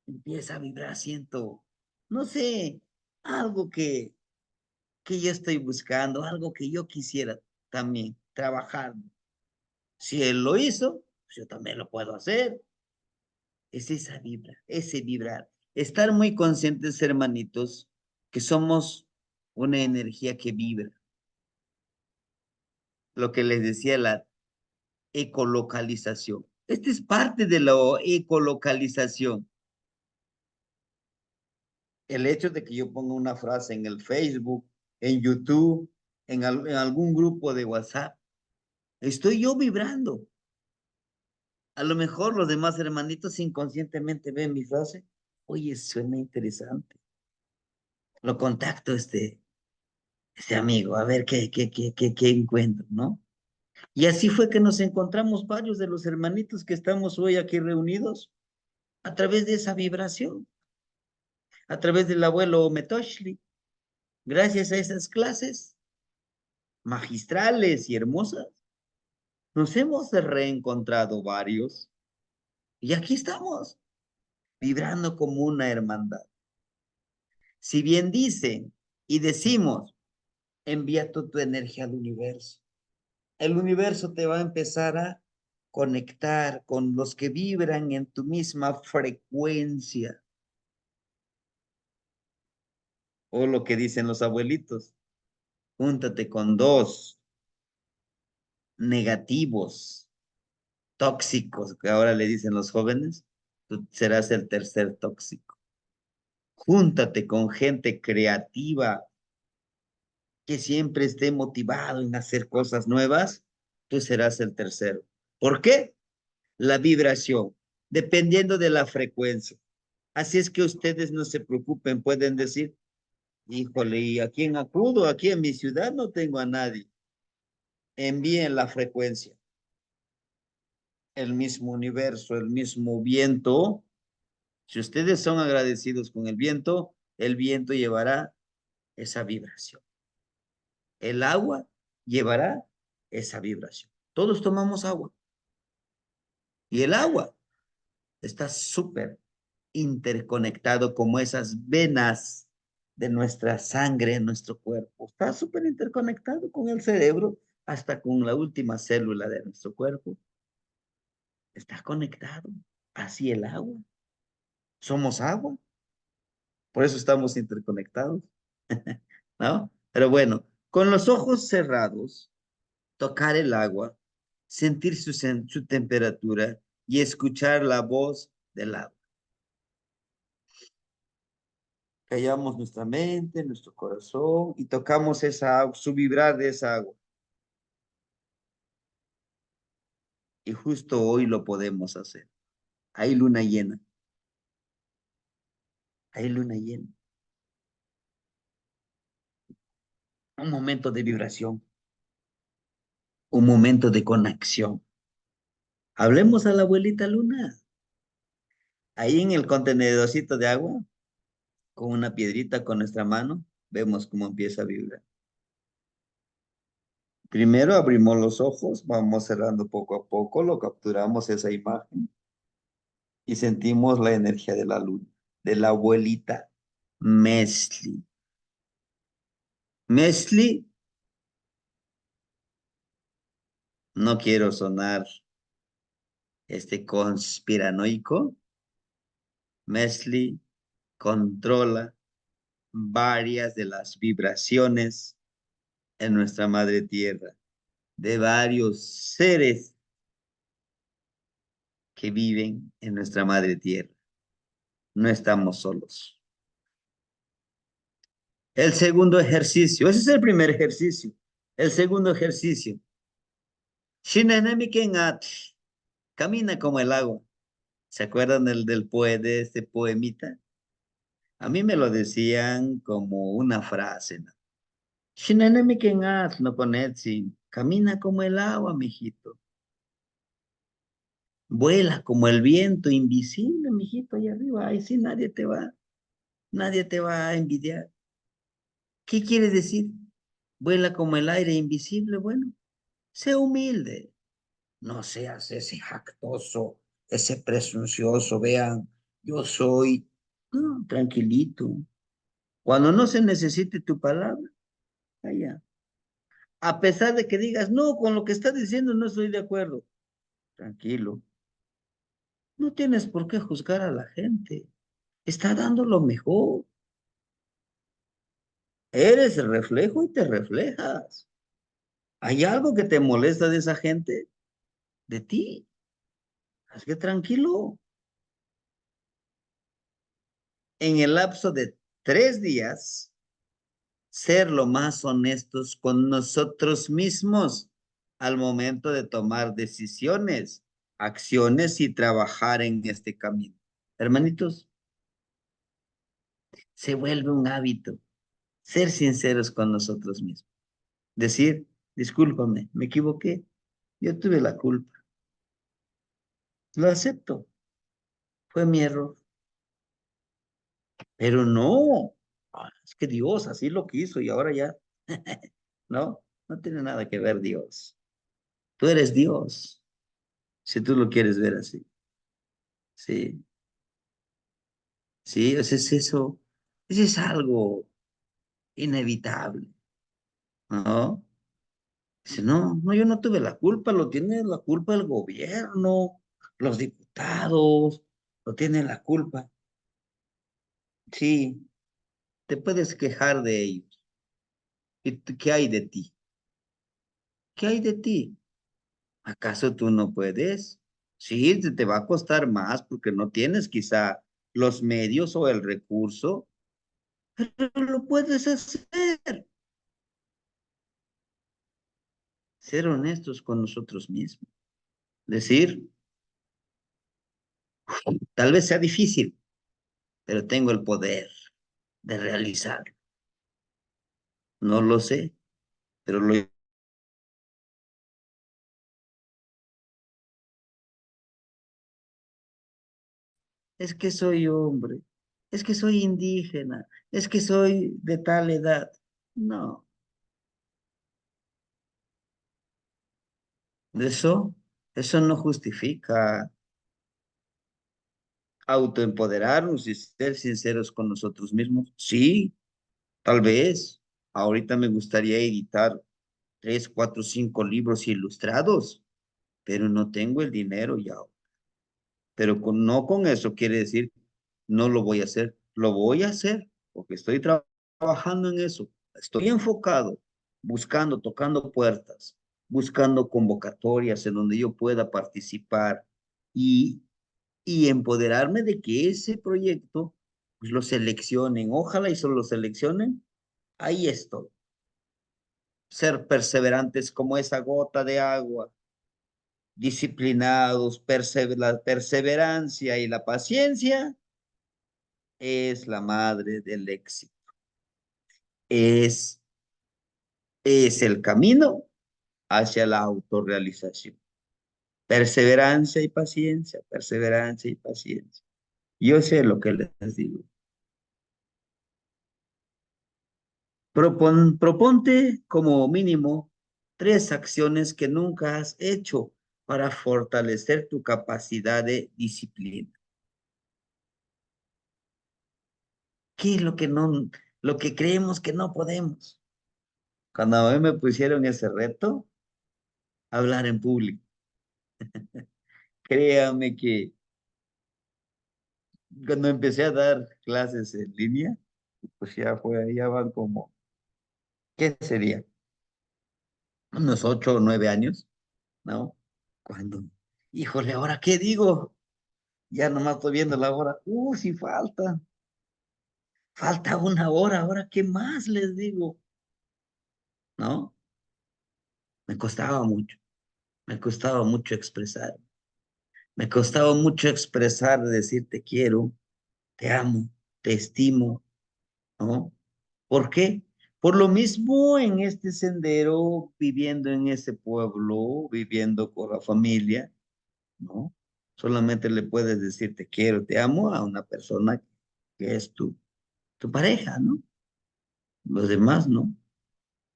Empieza a vibrar, siento, no sé, algo que yo estoy buscando, algo que yo quisiera también trabajar. Si él lo hizo, pues yo también lo puedo hacer. Es esa vibra, ese vibrar. Estar muy conscientes, hermanitos, que somos una energía que vibra. Lo que les decía, la ecolocalización. Esta es parte de la ecolocalización. El hecho de que yo ponga una frase en el Facebook, en YouTube, en algún grupo de WhatsApp, estoy yo vibrando. A lo mejor los demás hermanitos inconscientemente ven mi frase. Oye, suena interesante. Lo contacto este amigo, a ver qué encuentro, ¿no? Y así fue que nos encontramos varios de los hermanitos que estamos hoy aquí reunidos a través de esa vibración, a través del abuelo Metoshli. Gracias a esas clases magistrales y hermosas, nos hemos reencontrado varios y aquí estamos, vibrando como una hermandad. Si bien dicen y decimos, envía tu energía al universo, el universo te va a empezar a conectar con los que vibran en tu misma frecuencia. O lo que dicen los abuelitos, júntate con dos negativos, tóxicos, que ahora le dicen los jóvenes, tú serás el tercer tóxico. Júntate con gente creativa que siempre esté motivado en hacer cosas nuevas, tú serás el tercero. ¿Por qué? La vibración, dependiendo de la frecuencia. Así es que ustedes no se preocupen, pueden decir, híjole, ¿y a quién acudo? Aquí en mi ciudad no tengo a nadie. Envíen la frecuencia, el mismo universo, el mismo viento. Si ustedes son agradecidos con el viento llevará esa vibración. El agua llevará esa vibración. Todos tomamos agua y el agua está súper interconectado como esas venas de nuestra sangre en nuestro cuerpo. Está súper interconectado con el cerebro, hasta con la última célula de nuestro cuerpo. Está conectado. Así el agua. Somos agua. Por eso estamos interconectados, ¿no? Pero bueno, con los ojos cerrados, tocar el agua, sentir su temperatura y escuchar la voz del agua. Callamos nuestra mente, nuestro corazón y tocamos esa agua, su vibrar de esa agua. Y justo hoy lo podemos hacer. Hay luna llena, hay luna llena. Un momento de vibración, un momento de conexión. Hablemos a la abuelita luna. Ahí en el contenedorcito de agua, con una piedrita con nuestra mano, vemos cómo empieza a vibrar. Primero abrimos los ojos, vamos cerrando poco a poco, lo capturamos esa imagen y sentimos la energía de la luna, de la abuelita Mesli. Mesli, no quiero sonar conspiranoico. Mesli controla varias de las vibraciones en nuestra madre tierra, de varios seres que viven en nuestra madre tierra. No estamos solos. El segundo ejercicio, ese es el primer ejercicio. El segundo ejercicio, Shinanemikenat, camina como el agua. ¿Se acuerdan de este poemita? A mí me lo decían como una frase, ¿no? Shinanemikenat, no conetsi, camina como el agua, mijito. Vuela como el viento invisible, mijito, allá arriba. Ahí sí nadie te va a envidiar. ¿Qué quiere decir? Vuela como el aire invisible. Bueno, sea humilde. No seas ese jactoso, ese presuncioso. Vean, yo soy. No, tranquilito. Cuando no se necesite tu palabra, allá. A pesar de que digas, no, con lo que está diciendo no estoy de acuerdo. Tranquilo. No tienes por qué juzgar a la gente. Está dando lo mejor. Eres el reflejo y te reflejas. ¿Hay algo que te molesta de esa gente? De ti. Así que tranquilo. En el lapso de 3 días, ser lo más honestos con nosotros mismos al momento de tomar decisiones, acciones y trabajar en este camino. Hermanitos, se vuelve un hábito ser sinceros con nosotros mismos. Decir, discúlpame, me equivoqué, yo tuve la culpa, lo acepto, fue mi error, pero no, es que Dios así lo quiso y ahora ya, no, no tiene nada que ver Dios. Tú eres Dios, si tú lo quieres ver así. Sí, sí, eso es algo inevitable, ¿no? Dice, no, no, yo no tuve la culpa, lo tiene la culpa el gobierno, los diputados, lo tiene la culpa. Sí, te puedes quejar de ellos. ¿Qué hay de ti? ¿Qué hay de ti? ¿Acaso tú no puedes? Sí, te va a costar más porque no tienes quizá los medios o el recurso, pero lo puedes hacer. Ser honestos con nosotros mismos. Decir, tal vez sea difícil, pero tengo el poder de realizarlo. No lo sé, pero lo... Es que soy hombre, es que soy indígena, es que soy de tal edad. No, eso no justifica autoempoderarnos y ser sinceros con nosotros mismos. Sí, tal vez. Ahorita me gustaría editar 3, 4, 5 libros ilustrados, pero no tengo el dinero ya. Pero no con eso quiere decir no lo voy a hacer. Lo voy a hacer porque estoy trabajando en eso. Estoy enfocado, buscando, tocando puertas, buscando convocatorias en donde yo pueda participar y, y empoderarme de que ese proyecto pues, lo seleccionen. Ojalá y solo lo seleccionen. Ahí estoy. Ser perseverantes como esa gota de agua, disciplinados, la perseverancia y la paciencia es la madre del éxito. Es, es el camino hacia la autorrealización. Perseverancia y paciencia, perseverancia y paciencia. Yo sé lo que les digo. Proponte como mínimo 3 acciones que nunca has hecho para fortalecer tu capacidad de disciplina. ¿Qué es lo que creemos que no podemos? Cuando a mí me pusieron ese reto, hablar en público. Créame que cuando empecé a dar clases en línea, pues ya van como, ¿qué sería? Unos 8 o 9 años, ¿no? Cuando, híjole, ¿ahora qué digo? Ya nomás estoy viendo la hora. Sí falta 1 hora, ¿ahora qué más les digo? ¿No? Me costaba mucho, me costaba mucho expresar, me costaba mucho expresar, decir te quiero, te amo, te estimo, ¿no? ¿Por qué? Por lo mismo en este sendero, viviendo en ese pueblo, viviendo con la familia, ¿no? Solamente le puedes decir te quiero, te amo a una persona que es tu pareja, ¿no? Los demás, ¿no?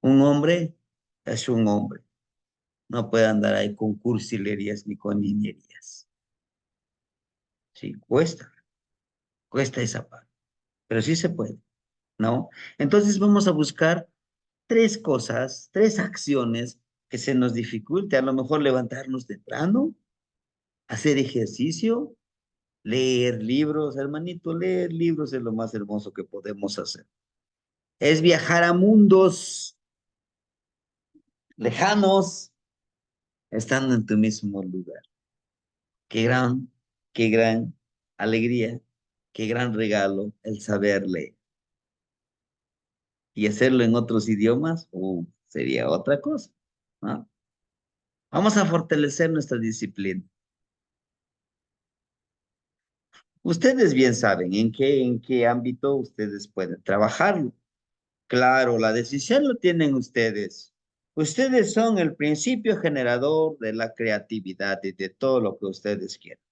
Un hombre es un hombre. No puede andar ahí con cursilerías ni con niñerías. Sí, cuesta esa parte, pero sí se puede, ¿no? Entonces vamos a buscar 3 cosas, 3 acciones que se nos dificulte. A lo mejor levantarnos temprano, hacer ejercicio, leer libros. Hermanito, leer libros es lo más hermoso que podemos hacer. Es viajar a mundos lejanos, estando en tu mismo lugar. Qué qué gran alegría, qué gran regalo el saber leer. y hacerlo en otros idiomas, sería otra cosa, ¿no? Vamos a fortalecer nuestra disciplina. Ustedes bien saben en qué ámbito ustedes pueden trabajarlo. Claro, la decisión lo tienen ustedes. Ustedes son el principio generador de la creatividad y de todo lo que ustedes quieran.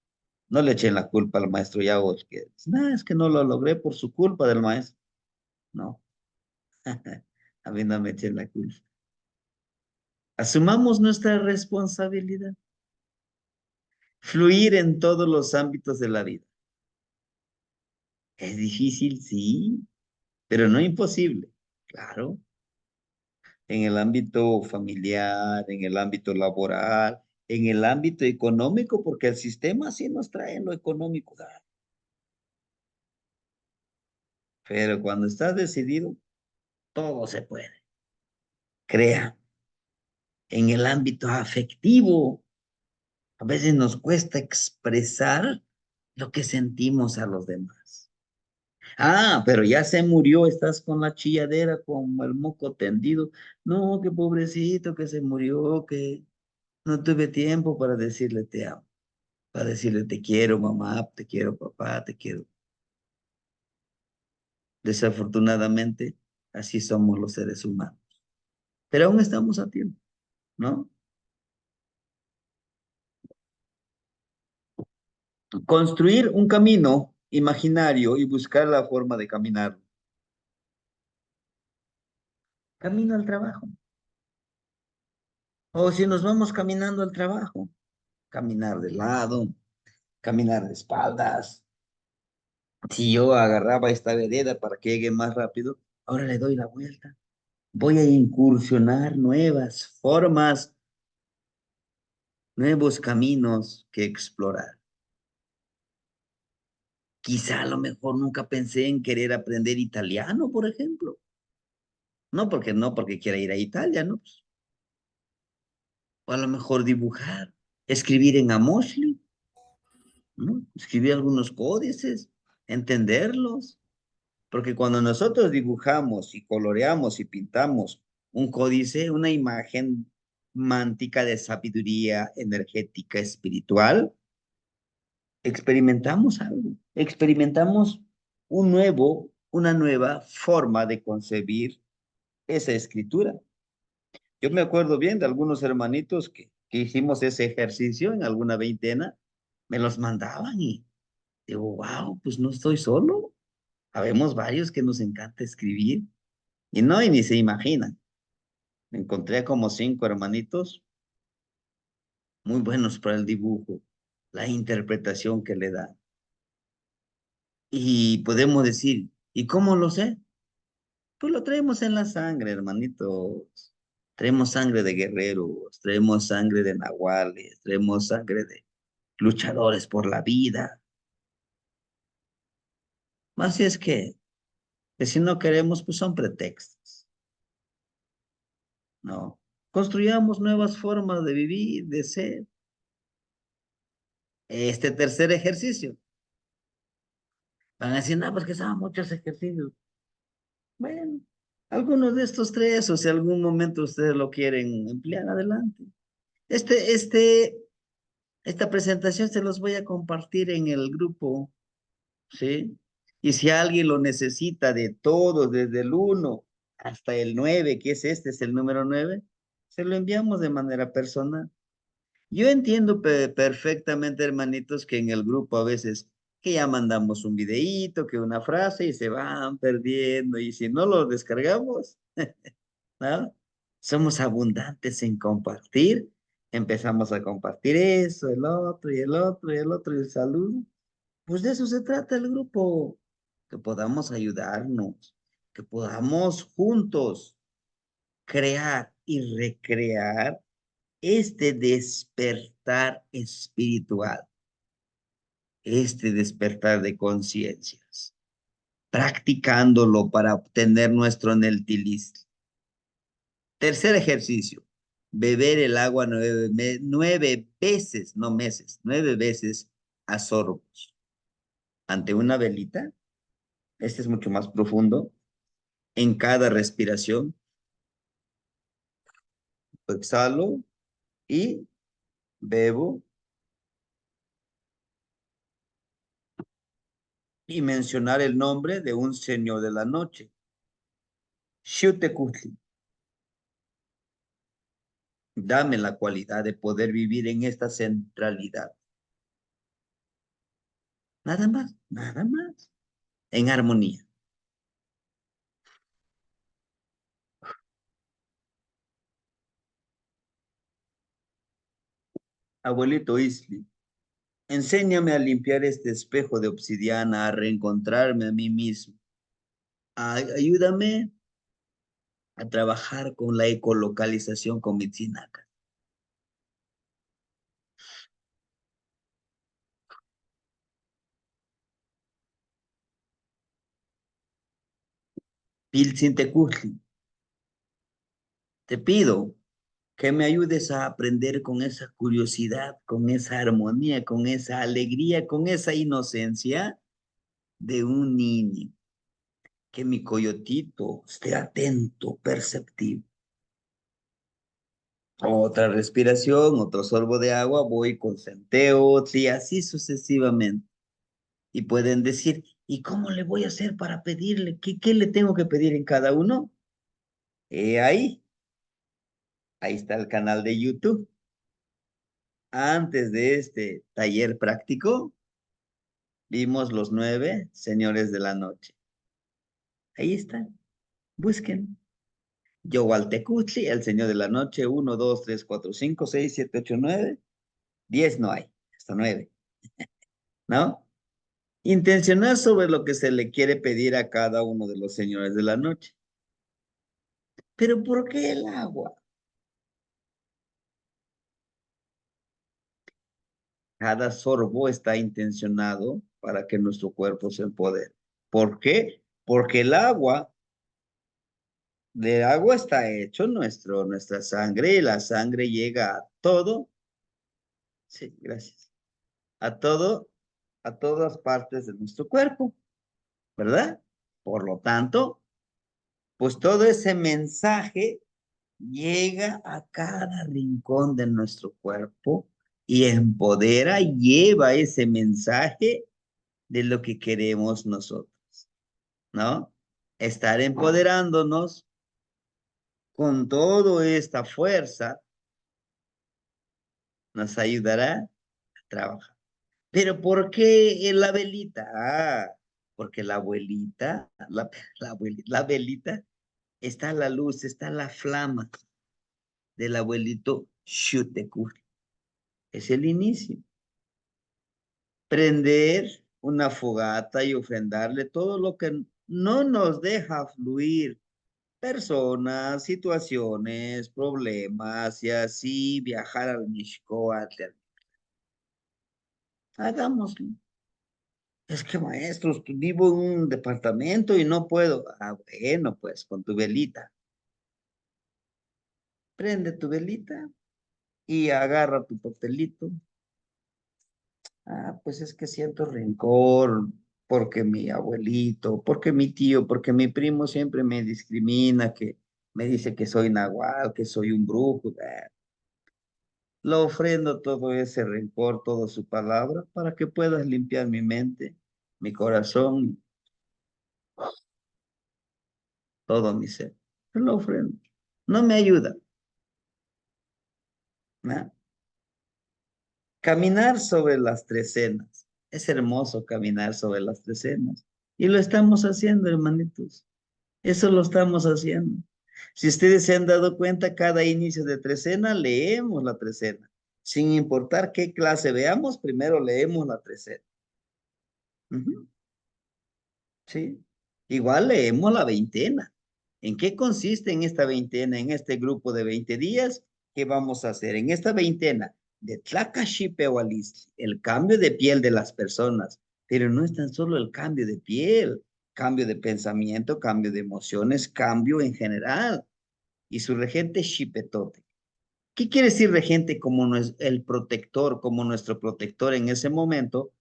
No le echen la culpa al maestro Yago, que no, es que no lo logré por su culpa del maestro. No, a mí no me echen la culpa. Asumamos nuestra responsabilidad. Fluir en todos los ámbitos de la vida. Es difícil, sí, pero no imposible. Claro, en el ámbito familiar, en el ámbito laboral, en el ámbito económico, porque el sistema sí nos trae en lo económico. Pero cuando estás decidido, todo se puede. Crea. En el ámbito afectivo, a veces nos cuesta expresar lo que sentimos a los demás. Ah, pero ya se murió, estás con la chilladera, con el moco tendido. No, qué pobrecito que se murió, que no tuve tiempo para decirle te amo, para decirle te quiero, mamá, te quiero, papá, te quiero. Desafortunadamente, así somos los seres humanos. Pero aún estamos a tiempo, ¿no? Construir un camino imaginario y buscar la forma de caminar. Camino al trabajo. O si nos vamos caminando al trabajo, caminar de lado, caminar de espaldas. Si yo agarraba esta vereda para que llegue más rápido, ahora le doy la vuelta. Voy a incursionar nuevas formas, nuevos caminos que explorar. Quizá a lo mejor nunca pensé en querer aprender italiano, por ejemplo. No porque quiera ir a Italia, ¿no? O a lo mejor dibujar, escribir en Amoshli, ¿no? Escribir algunos códices, entenderlos. Porque cuando nosotros dibujamos y coloreamos y pintamos un códice, una imagen mántica de sabiduría energética espiritual, experimentamos algo, experimentamos una nueva forma de concebir esa escritura. Yo me acuerdo bien de algunos hermanitos que hicimos ese ejercicio en alguna veintena, me los mandaban y digo, wow, pues no estoy solo. Habemos varios que nos encanta escribir y no, y ni se imaginan. Encontré como 5 hermanitos muy buenos para el dibujo, la interpretación que le da. Y podemos decir, ¿y cómo lo sé? Pues lo traemos en la sangre, hermanitos. Traemos sangre de guerreros, traemos sangre de nahuales, traemos sangre de luchadores por la vida. Así es que si no queremos, pues son pretextos, ¿no? Construyamos nuevas formas de vivir, de ser. Este tercer ejercicio. Van a decir, no, pues que son muchos ejercicios. Bueno, algunos de estos tres, o si algún momento ustedes lo quieren emplear, adelante. Este, este, esta presentación se los voy a compartir en el grupo, ¿sí? Y si alguien lo necesita de todos, desde el 1 hasta el 9, que es el número 9, se lo enviamos de manera personal. Yo entiendo perfectamente, hermanitos, que en el grupo a veces que ya mandamos un videíto, que una frase y se van perdiendo y si no lo descargamos, ¿no? Somos abundantes en compartir, empezamos a compartir eso, el otro y el otro y el otro y el saludo. Pues de eso se trata el grupo, que podamos ayudarnos, que podamos juntos crear y recrear este despertar espiritual, este despertar de conciencias, practicándolo para obtener nuestro neltilis. Tercer ejercicio, beber el agua 9 veces, no meses, 9 veces a sorbos. Ante una velita, este es mucho más profundo, En cada respiración, exhalo y bebo y mencionar el nombre de un señor de la noche. Xiuhtecutli, dame la cualidad de poder vivir en esta centralidad. Nada más, en armonía. Abuelito Isli, enséñame a limpiar este espejo de obsidiana, a reencontrarme a mí mismo. Ayúdame a trabajar con la ecolocalización con Mitzinaka. Piltzintecutli, te pido que me ayudes a aprender con esa curiosidad, con esa armonía, con esa alegría, con esa inocencia de un niño. Que mi coyotito esté atento, perceptivo. Otra respiración, otro sorbo de agua, voy con centeo, y así sucesivamente. Y pueden decir, ¿y cómo le voy a hacer para pedirle? ¿Qué le tengo que pedir en cada uno? Ahí, ahí está el canal de YouTube. Antes de este taller práctico, vimos los 9 señores de la noche. Ahí están, busquen. Yowaltecutli, el señor de la noche, 1, 2, 3, 4, 5, 6, 7, 8, 9. 10 no hay, hasta 9, ¿no? Intencionar sobre lo que se le quiere pedir a cada uno de los señores de la noche. Pero ¿por qué el agua? Cada sorbo está intencionado para que nuestro cuerpo se empodere. ¿Por qué? Porque el agua, del agua está hecho nuestra sangre y la sangre llega a todo, sí, gracias, a todo, a todas partes de nuestro cuerpo, ¿verdad? Por lo tanto, pues todo ese mensaje llega a cada rincón de nuestro cuerpo y empodera y lleva ese mensaje de lo que queremos nosotros, ¿no? Estar empoderándonos con toda esta fuerza nos ayudará a trabajar. Pero ¿por qué la velita? Porque la abuelita, la velita, está la luz, está la flama del abuelito Xutecu. Es el inicio. Prender una fogata y ofrendarle todo lo que no nos deja fluir. Personas, situaciones, problemas y así viajar al Mixcoatl. Hagámoslo. Es que maestros, vivo en un departamento y no puedo. Bueno, pues con tu velita. Prende tu velita y agarra tu papelito. Pues es que siento rencor porque mi abuelito, porque mi tío, porque mi primo siempre me discrimina, que me dice que soy nahual, que soy un brujo. Lo ofrendo todo ese rencor, toda su palabra, para que puedas limpiar mi mente, mi corazón, todo mi ser. Te lo ofrendo. No me ayuda, ¿no? Caminar sobre las trecenas. Es hermoso caminar sobre las trecenas. Y lo estamos haciendo, hermanitos. Eso lo estamos haciendo. Si ustedes se han dado cuenta, cada inicio de trecena leemos la trecena. Sin importar qué clase veamos, primero leemos la trecena. Ujú. Sí. Igual leemos la veintena. ¿En qué consiste en esta veintena, en este grupo de 20 días? ¿Qué vamos a hacer? En esta veintena de Tlacashipehualistli, el cambio de piel de las personas, pero no es tan solo el cambio de piel, cambio de pensamiento, cambio de emociones, cambio en general. Y su regente Shipetote. ¿Qué quiere decir regente como el protector, como nuestro protector en ese momento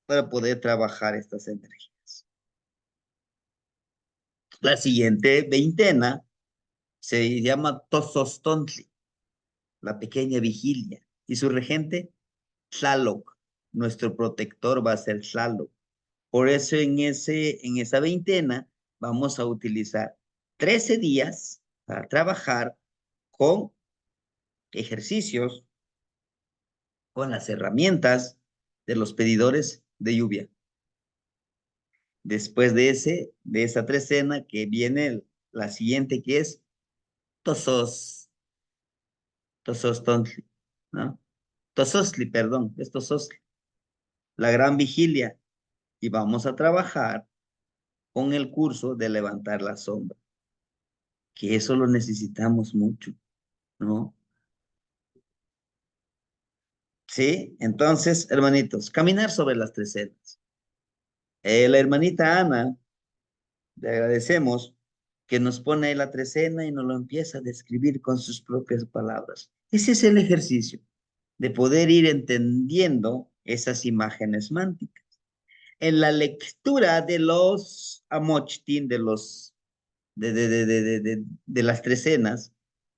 para poder trabajar estas energías? La siguiente veintena se llama Tozostontli, la pequeña vigilia, y su regente, Tlaloc. Nuestro protector va a ser Tlaloc. Por eso en esa veintena vamos a utilizar 13 días para trabajar con ejercicios, con las herramientas de los pedidores de lluvia. Después de esa trecena que viene la siguiente que es Tosos, Tosostontli, ¿no? Tosostli, perdón, es Tosostli, la gran vigilia. Y vamos a trabajar con el curso de levantar la sombra, que eso lo necesitamos mucho, ¿no? Sí, entonces, hermanitos, caminar sobre las trecenas. La hermanita Ana, le agradecemos que nos pone ahí la trecena y nos lo empieza a describir con sus propias palabras. Ese es el ejercicio de poder ir entendiendo esas imágenes mánticas. En la lectura de los amochtin, de las trecenas,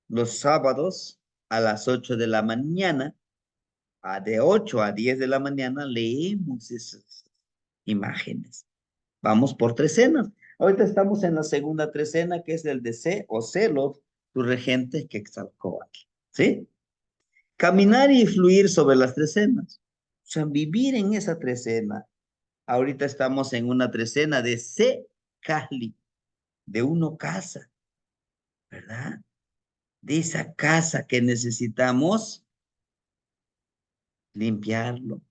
los sábados a las 8 de la mañana, de 8 a 10 de la mañana, leemos esas imágenes. Vamos por trecenas. Ahorita estamos en la segunda trecena, que es el de C o Celos, tu regente Quetzalcóatl. ¿Sí? Caminar y fluir sobre las trecenas. O sea, vivir en esa trecena. Ahorita estamos en una trecena de C, Cali, de uno casa, ¿verdad? De esa casa que necesitamos limpiarlo,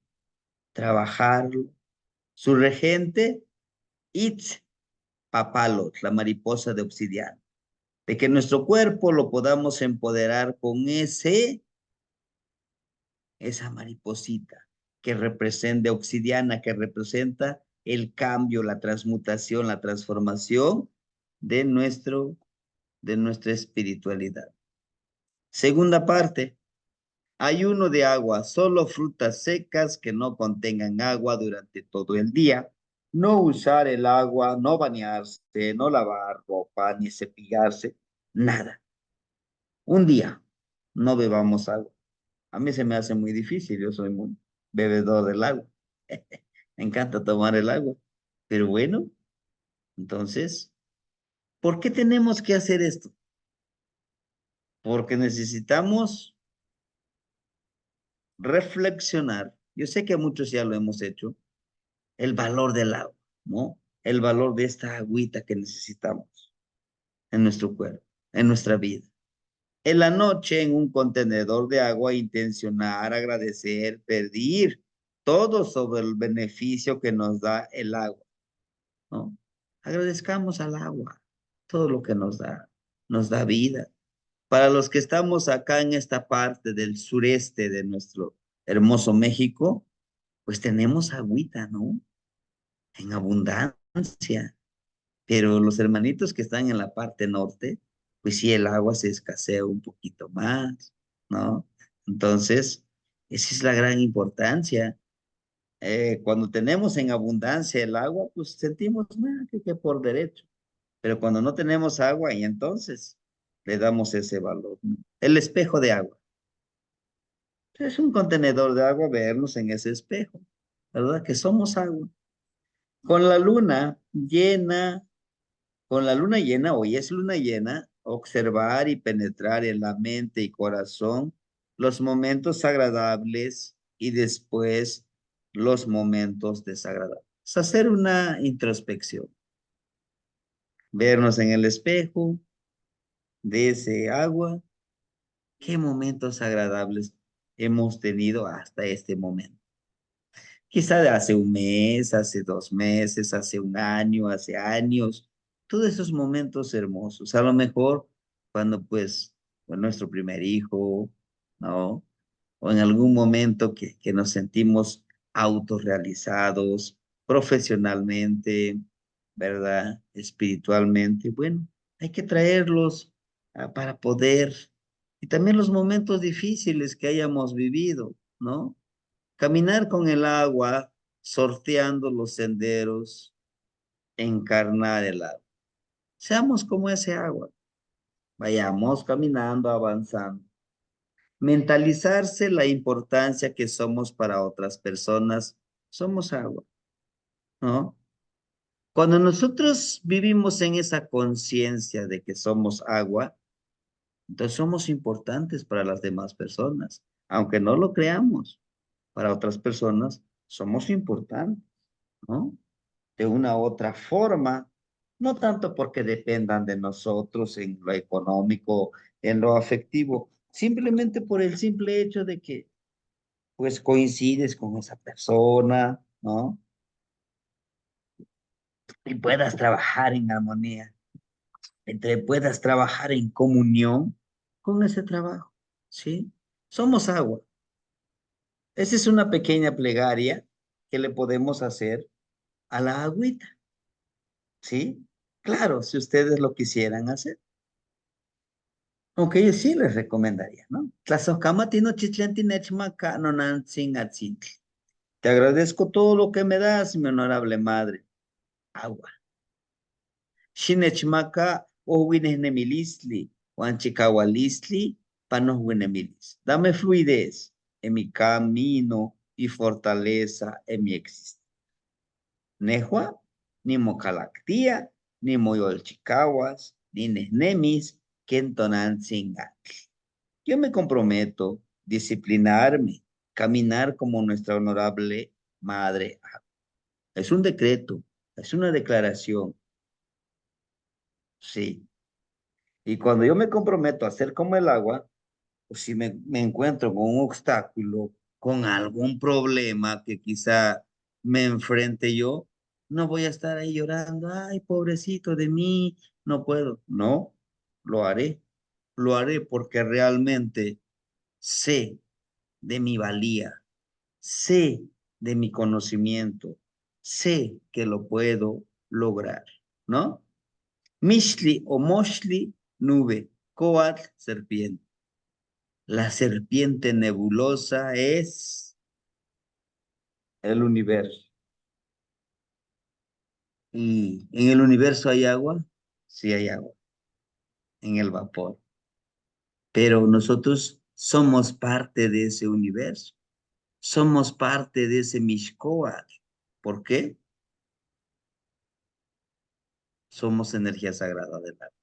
trabajarlo. Su regente, Itz Papalot, la mariposa de obsidiana. De que nuestro cuerpo lo podamos empoderar con esa mariposita que representa obsidiana, que representa el cambio, la transmutación, la transformación de de nuestra espiritualidad. Segunda parte, ayuno de agua, solo frutas secas que no contengan agua durante todo el día. No usar el agua, no bañarse, no lavar ropa, ni cepillarse, nada. Un día no bebamos agua. A mí se me hace muy difícil, yo soy muy bebedor del agua. Me encanta tomar el agua. Pero bueno, entonces, ¿por qué tenemos que hacer esto? Porque necesitamos reflexionar. Yo sé que muchos ya lo hemos hecho, el valor del agua, ¿no? El valor de esta agüita que necesitamos en nuestro cuerpo, en nuestra vida. En la noche, en un contenedor de agua, intencionar, agradecer, pedir todo sobre el beneficio que nos da el agua, ¿no? Agradezcamos al agua, todo lo que nos da vida. Para los que estamos acá en esta parte del sureste de nuestro hermoso México, pues tenemos agüita, ¿no? En abundancia. Pero los hermanitos que están en la parte norte, pues sí, el agua se escasea un poquito más, ¿no? Entonces, esa es la gran importancia. Cuando tenemos en abundancia el agua, pues sentimos nada que por derecho. Pero cuando no tenemos agua, y entonces le damos ese valor, ¿no? El espejo de agua. Es un contenedor de agua, vernos en ese espejo, ¿verdad? Que somos agua. Con la luna llena Con la luna llena, hoy es luna llena, observar y penetrar en la mente y corazón los momentos agradables y después los momentos desagradables. Hacer una introspección, vernos en el espejo de ese agua, qué momentos agradables hemos tenido hasta este momento. Quizá de hace un mes, hace 2 meses, hace un año, hace años, todos esos momentos hermosos. A lo mejor cuando pues fue nuestro primer hijo, ¿no? O en algún momento que nos sentimos autorrealizados profesionalmente, ¿verdad? Espiritualmente. Bueno, hay que traerlos para poder, y también los momentos difíciles que hayamos vivido, ¿no? Caminar con el agua, sorteando los senderos, encarnar el agua. Seamos como ese agua. Vayamos caminando, avanzando. Mentalizarse la importancia que somos para otras personas. Somos agua, ¿no? Cuando nosotros vivimos en esa conciencia de que somos agua, entonces somos importantes para las demás personas. Aunque no lo creamos, para otras personas somos importantes, ¿no? De una u otra forma, no tanto porque dependan de nosotros en lo económico, en lo afectivo, simplemente por el simple hecho de que, pues, coincides con esa persona, ¿no? Y puedas trabajar en armonía, entre puedas trabajar en comunión con ese trabajo, ¿sí? Somos agua. Esa es una pequeña plegaria que le podemos hacer a la agüita, ¿sí? Claro, si ustedes lo quisieran hacer. Aunque yo sí les recomendaría, ¿no? Tlazohcamatino chichlentinechmaca nonantzingatzintli. Te agradezco todo lo que me das, mi honorable madre. Agua. Xinechmaca ohuinehnemilistli, huanchicaualistli, panohuinemilis. Dame fluidez en mi camino y fortaleza en mi existencia. Nehua, ni mocalactía, ni moyolchicahuas, ni nesnemis, kentonantzingatl. Yo me comprometo a disciplinarme, caminar como nuestra honorable madre. Es un decreto, es una declaración, sí. Y cuando yo me comprometo a ser como el agua, pues si me encuentro con un obstáculo, con algún problema que quizá me enfrente yo, no voy a estar ahí llorando, ay, pobrecito de mí, no puedo. No, lo haré. Lo haré porque realmente sé de mi valía, sé de mi conocimiento, sé que lo puedo lograr, ¿no? Mishli o Moshli, nube, Coatl, serpiente. La serpiente nebulosa es el universo. ¿Y en el universo hay agua? Sí hay agua, en el vapor. Pero nosotros somos parte de ese universo. Somos parte de ese Mishkoach. ¿Por qué? Somos energía sagrada del agua.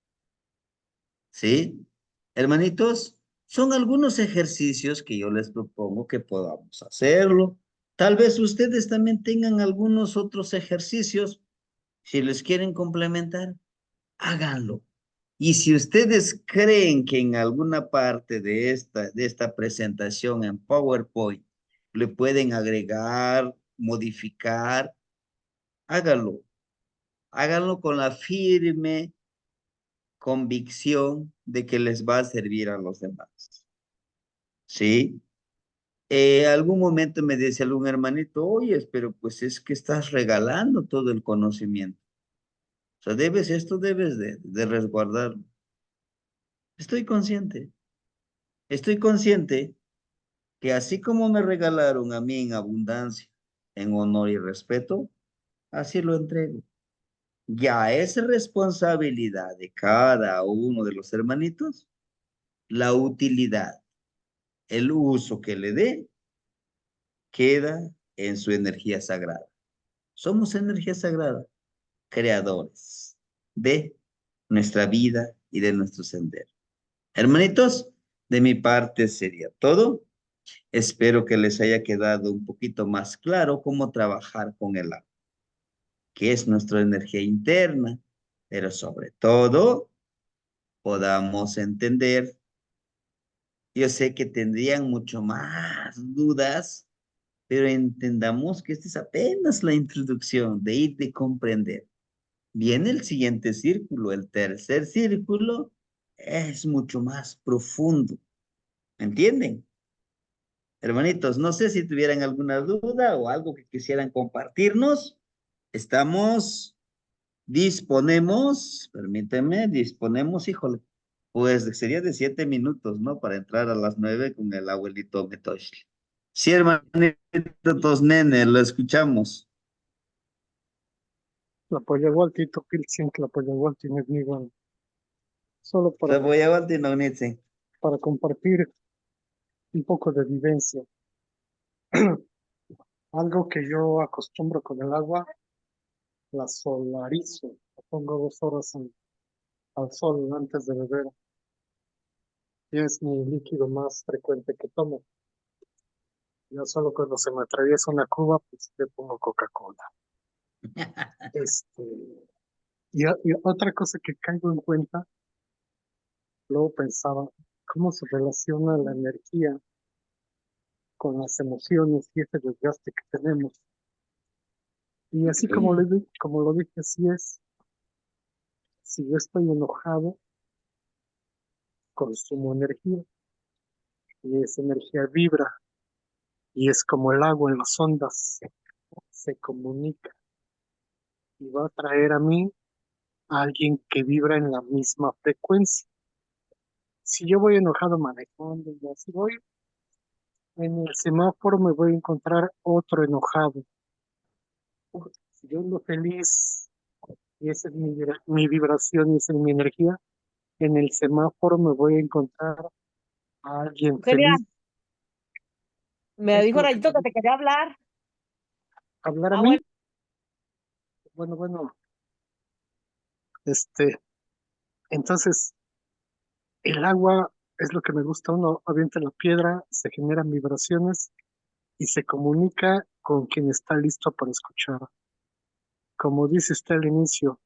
¿Sí? Hermanitos, son algunos ejercicios que yo les propongo que podamos hacerlo. Tal vez ustedes también tengan algunos otros ejercicios. Si les quieren complementar, háganlo. Y si ustedes creen que en alguna parte de esta presentación en PowerPoint le pueden agregar, modificar, háganlo. Háganlo con la firme convicción de que les va a servir a los demás. ¿Sí? Algún momento me decía algún hermanito, oye, pero pues es que estás regalando todo el conocimiento. O sea, esto debes de resguardarlo. Estoy consciente. Estoy consciente que así como me regalaron a mí en abundancia, en honor y respeto, así lo entrego. Ya es responsabilidad de cada uno de los hermanitos la utilidad, el uso que le dé, queda en su energía sagrada. Somos energía sagrada, creadores de nuestra vida y de nuestro sendero. Hermanitos, de mi parte sería todo. Espero que les haya quedado un poquito más claro cómo trabajar con el agua, que es nuestra energía interna, pero sobre todo podamos entender. Yo sé que tendrían mucho más dudas, pero entendamos que esta es apenas la introducción de ir de comprender. Viene el siguiente círculo, el tercer círculo es mucho más profundo. ¿Entienden? Hermanitos, no sé si tuvieran alguna duda o algo que quisieran compartirnos. Estamos, disponemos, híjole, pues sería de 7 minutos, ¿no? Para entrar a las 9 con el abuelito Metoshli. Sí, hermanitos, nene, lo escuchamos. Tlapoyahualti, Topiltzin, Tlapoyahualti, Nebniwan. Solo Tlapoyahualti Nognitzin. para compartir un poco de vivencia. Algo que yo acostumbro con el agua, la solarizo. La pongo 2 horas al sol antes de beber. Y es mi líquido más frecuente que tomo. Ya solo cuando se me atraviesa una cuba, pues le pongo Coca-Cola. Este, y otra cosa que caigo en cuenta, luego pensaba, ¿cómo se relaciona la energía con las emociones y ese desgaste que tenemos? Y así como lo dije, así es. Si yo estoy enojado, consumo energía y esa energía vibra y es como el agua en las ondas, se comunica y va a traer a mí a alguien que vibra en la misma frecuencia. Si yo voy enojado manejando y así voy, en el semáforo me voy a encontrar otro enojado. Si yo ando feliz y esa es mi vibración y esa es mi energía, en el semáforo me voy a encontrar a alguien Celia, feliz. me Es dijo lo que Rayito que te quería hablar. hablar a Ah, mí. bueno, Bueno, entonces el agua es lo que me gusta. Uno avienta la piedra, se generan vibraciones y se comunica con quien está listo para escuchar. Como dice usted al inicio,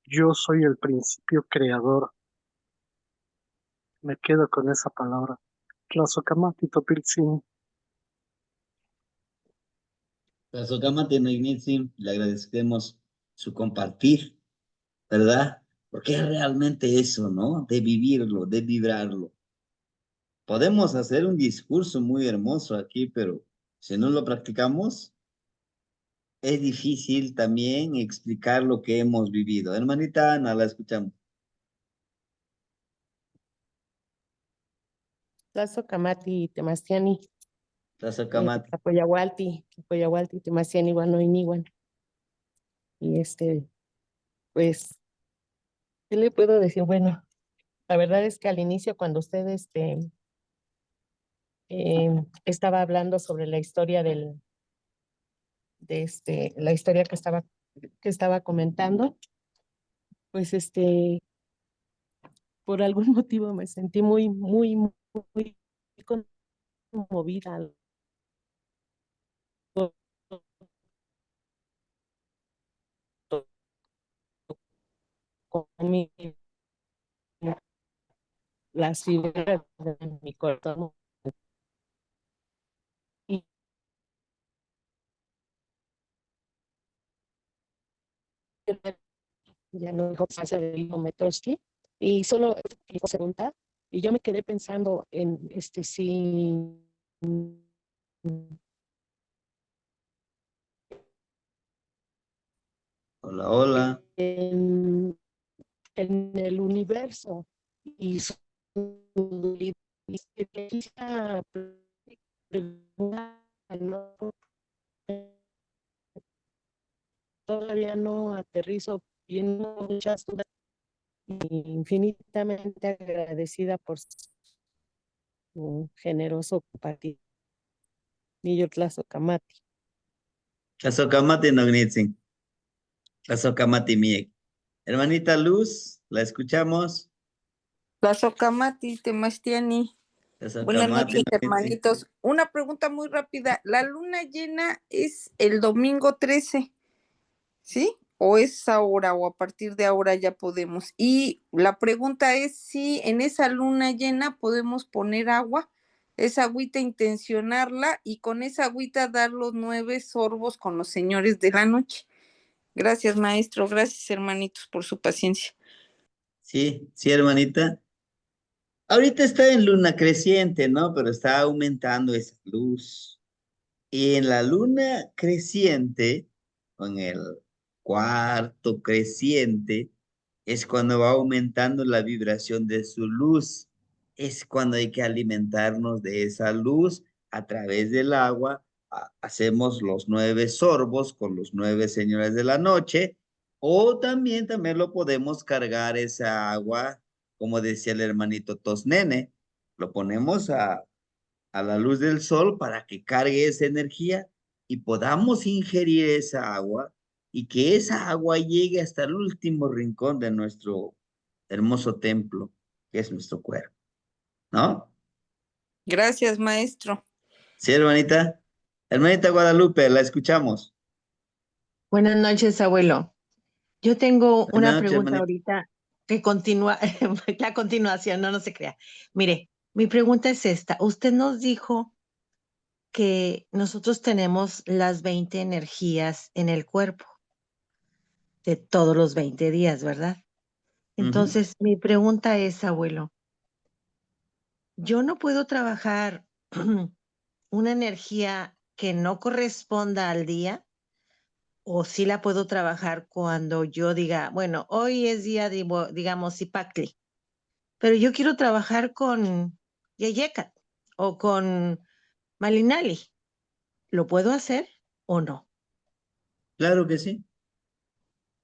yo soy el principio creador. Me quedo con esa palabra. Tlazocamati Topiltzin. Tlazocamati Nognitzin, le agradecemos su compartir, ¿verdad? Porque es realmente eso, ¿no? De vivirlo, de vibrarlo. Podemos hacer un discurso muy hermoso aquí, pero si no lo practicamos, es difícil también explicar lo que hemos vivido. Hermanita Ana, la escuchamos. Tlazocamati, Temastiani, Tlazocamati. Tlapoyahualti, Temastiani, Igual. Y pues, ¿qué le puedo decir? Bueno, la verdad es que al inicio cuando usted estaba hablando sobre la historia la historia que estaba comentando, pues por algún motivo me sentí muy conmovida con las fibras de mi corazón. Y ya no dijo pase de Metosky, y solo dijo pregunta, y yo me quedé pensando en si Hola, hola. en el universo y su pregunta, ¿no? Todavía no aterrizo bien muchas dudas, y infinitamente agradecida por su generoso compartir. Niyo Tlazocamati. Tlazocamati Nognitzin. Tlazocamati Miek. Hermanita Luz, la escuchamos. Tlazocamati, Temastiani. Buenas Tlazocamati noches, Nognitzin. hermanitos. Una pregunta muy rápida. ¿La luna llena es el domingo 13, sí? ¿O es ahora o a partir de ahora ya podemos? Y la pregunta es si en esa luna llena podemos poner agua, esa agüita intencionarla y con esa agüita dar los 9 sorbos con los señores de la noche. Gracias, maestro. Gracias, hermanitos, por su paciencia. Sí, sí, hermanita. Ahorita está en luna creciente, ¿no? Pero está aumentando esa luz. Y en la luna creciente, con el cuarto creciente, es cuando va aumentando la vibración de su luz. Es cuando hay que alimentarnos de esa luz a través del agua. Hacemos los 9 sorbos con los 9 señores de la noche, O también lo podemos cargar esa agua, como decía el hermanito Tosnene, lo ponemos a la luz del sol para que cargue esa energía y podamos ingerir esa agua y que esa agua llegue hasta el último rincón de nuestro hermoso templo, que es nuestro cuerpo, ¿no? Gracias, maestro. Sí, hermanita. Hermanita Guadalupe, la escuchamos. Buenas noches, abuelo. Yo tengo Buenas una noches, pregunta hermanita. ahorita que continúa, la continuación, no se crea. Mire, mi pregunta es esta. Usted nos dijo que nosotros tenemos las 20 energías en el cuerpo de todos los 20 días, ¿verdad? Ujú. Entonces, mi pregunta es, abuelo, ¿yo no puedo trabajar una energía que no corresponda al día? ¿O sí la puedo trabajar cuando yo diga, bueno, hoy es día de, digamos, Zipacli, pero yo quiero trabajar con Yeyekat o con Malinali? ¿Lo puedo hacer o no? Claro que sí.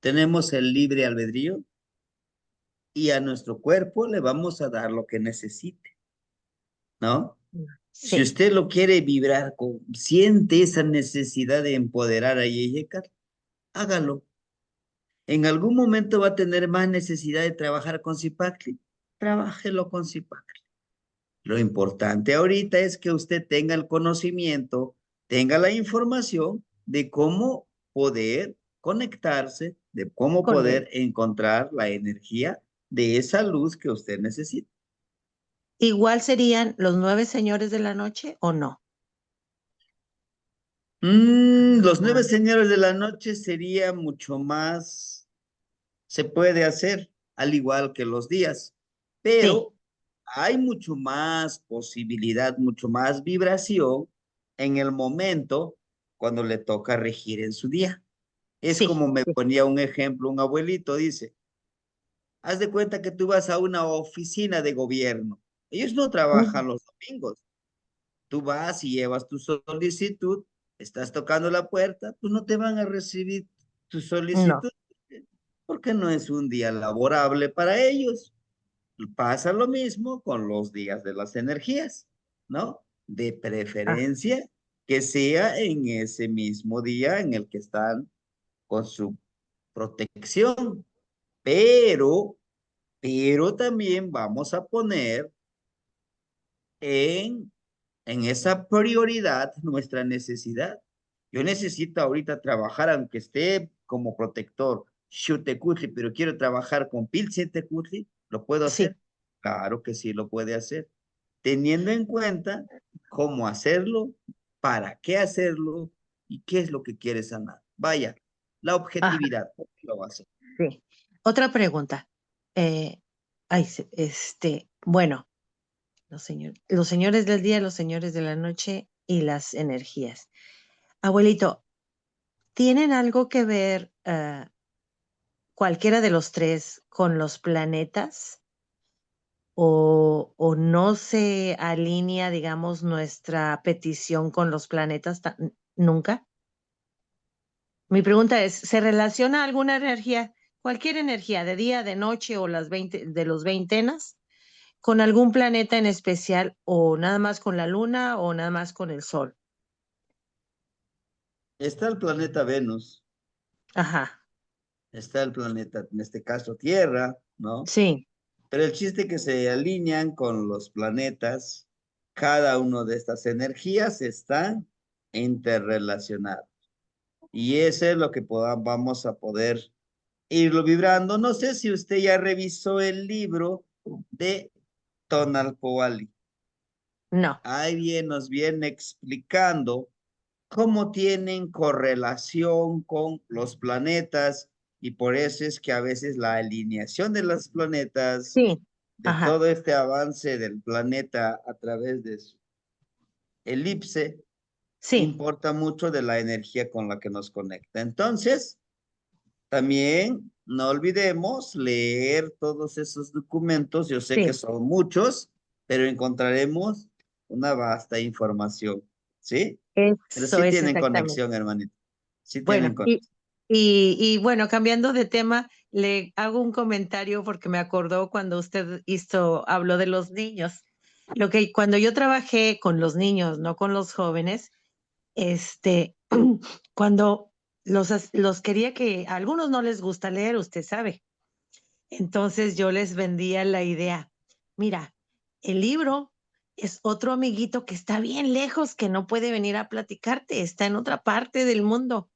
Tenemos el libre albedrío y a nuestro cuerpo le vamos a dar lo que necesite, ¿no? Si Sí, usted lo quiere vibrar, siente esa necesidad de empoderar a Yeyekar, hágalo. En algún momento va a tener más necesidad de trabajar con Zipacli. Trabájelo con Zipacli. Lo importante ahorita es que usted tenga el conocimiento, tenga la información de cómo poder conectarse, de cómo con él. poder encontrar la energía de esa luz que usted necesita. ¿Igual serían los 9 señores de la noche o no? Los 9 Ah, señores de la noche sería mucho más, se puede hacer, al igual que los días, sí, pero hay mucho más posibilidad, mucho más vibración en el momento cuando le toca regir en su día. Es sí, como me sí. ponía un ejemplo, un abuelito dice, haz de cuenta que tú vas a una oficina de gobierno. Ellos no Ujú. trabajan los domingos. Tú vas y llevas tu solicitud, estás tocando la puerta, pues no te van a recibir tu No. solicitud porque no es un día laborable para ellos. Pasa lo mismo con los días de las energías, ¿no? De Ah, preferencia que sea en ese mismo día en el que están con su protección, pero, pero también vamos a poner en esa prioridad nuestra necesidad. Yo necesito ahorita trabajar, aunque esté como protector, Xutecutli, pero quiero trabajar con Pilchetecutli, ¿lo puedo sí. hacer? Claro que sí lo puede hacer, teniendo en cuenta cómo hacerlo, para qué hacerlo y qué es lo que quiere sanar. Vaya, la Ajá, objetividad, ¿por qué lo va a hacer? sí. Otra pregunta. Eh, bueno, los señores del día, los señores de la noche y las energías. Abuelito, ¿tienen algo que ver cualquiera de los tres con los planetas? ¿O no se alinea, digamos, nuestra petición con los planetas nunca? Mi pregunta es, ¿se relaciona alguna energía, cualquier energía de día, de noche o las 20 de los veintenas, con algún planeta en especial o nada más con la luna o nada más con el sol? Está el planeta Venus, Ajá, está el planeta, en este caso Tierra, ¿no? sí, Pero el chiste es que se alinean con los planetas, cada uno de estas energías están interrelacionados. Y eso es lo que vamos a poder irlo vibrando. No sé si usted ya revisó el libro de Tonalpoali. no, Ahí bien nos viene explicando cómo tienen correlación con los planetas y por eso es que a veces la alineación de los planetas, sí, de ajá, todo este avance del planeta a través de su elipse, sí, importa mucho de la energía con la que nos conecta. Entonces, también no olvidemos leer todos esos documentos. Yo sé que sí. son muchos, pero encontraremos una vasta información, ¿sí? Pero Eso sí es tienen exactamente. conexión, hermanito. Sí Bueno, tienen conexión. Y bueno, cambiando de tema, le hago un comentario porque me acordó cuando usted habló de los niños. Cuando yo trabajé con los niños, no con los jóvenes, cuando los quería que a algunos no les gusta leer, usted sabe. Entonces yo les vendía la idea, mira, el libro es otro amiguito que está bien lejos, que no puede venir a platicarte, está en otra parte del mundo,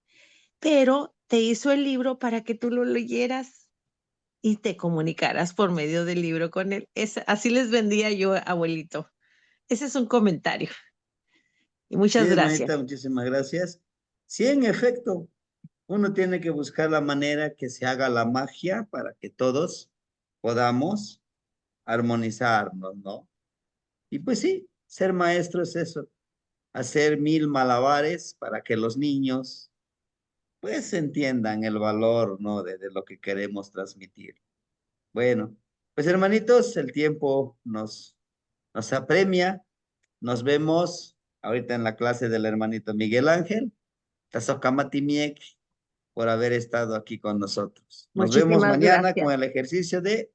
pero te hizo el libro para que tú lo leyeras y te comunicaras por medio del libro con él. Así les vendía yo, abuelito. Ese es un comentario. Y Sí, muchas gracias. hermanita, muchísimas gracias. Sí, en efecto, uno tiene que buscar la manera que se haga la magia para que todos podamos armonizarnos, ¿no? Y pues sí, ser maestro es eso, hacer 1000 malabares para que los niños pues entiendan el valor, ¿no? De lo que queremos transmitir. Bueno, pues hermanitos, el tiempo nos apremia. Nos vemos ahorita en la clase del hermanito Miguel Ángel. Tazocamatimiek por haber estado aquí con nosotros. Nos vemos Muchísimas mañana gracias. con el ejercicio de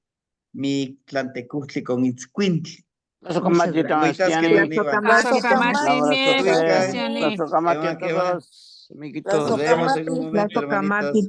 mi tlantecutli con Itzcuintli. Muchas gracias. Cuitas que Tiani. viva. Tlazohcamati, Nos todos, amiguitos. vemos en un momento, hermanitos. Tlazohcamati,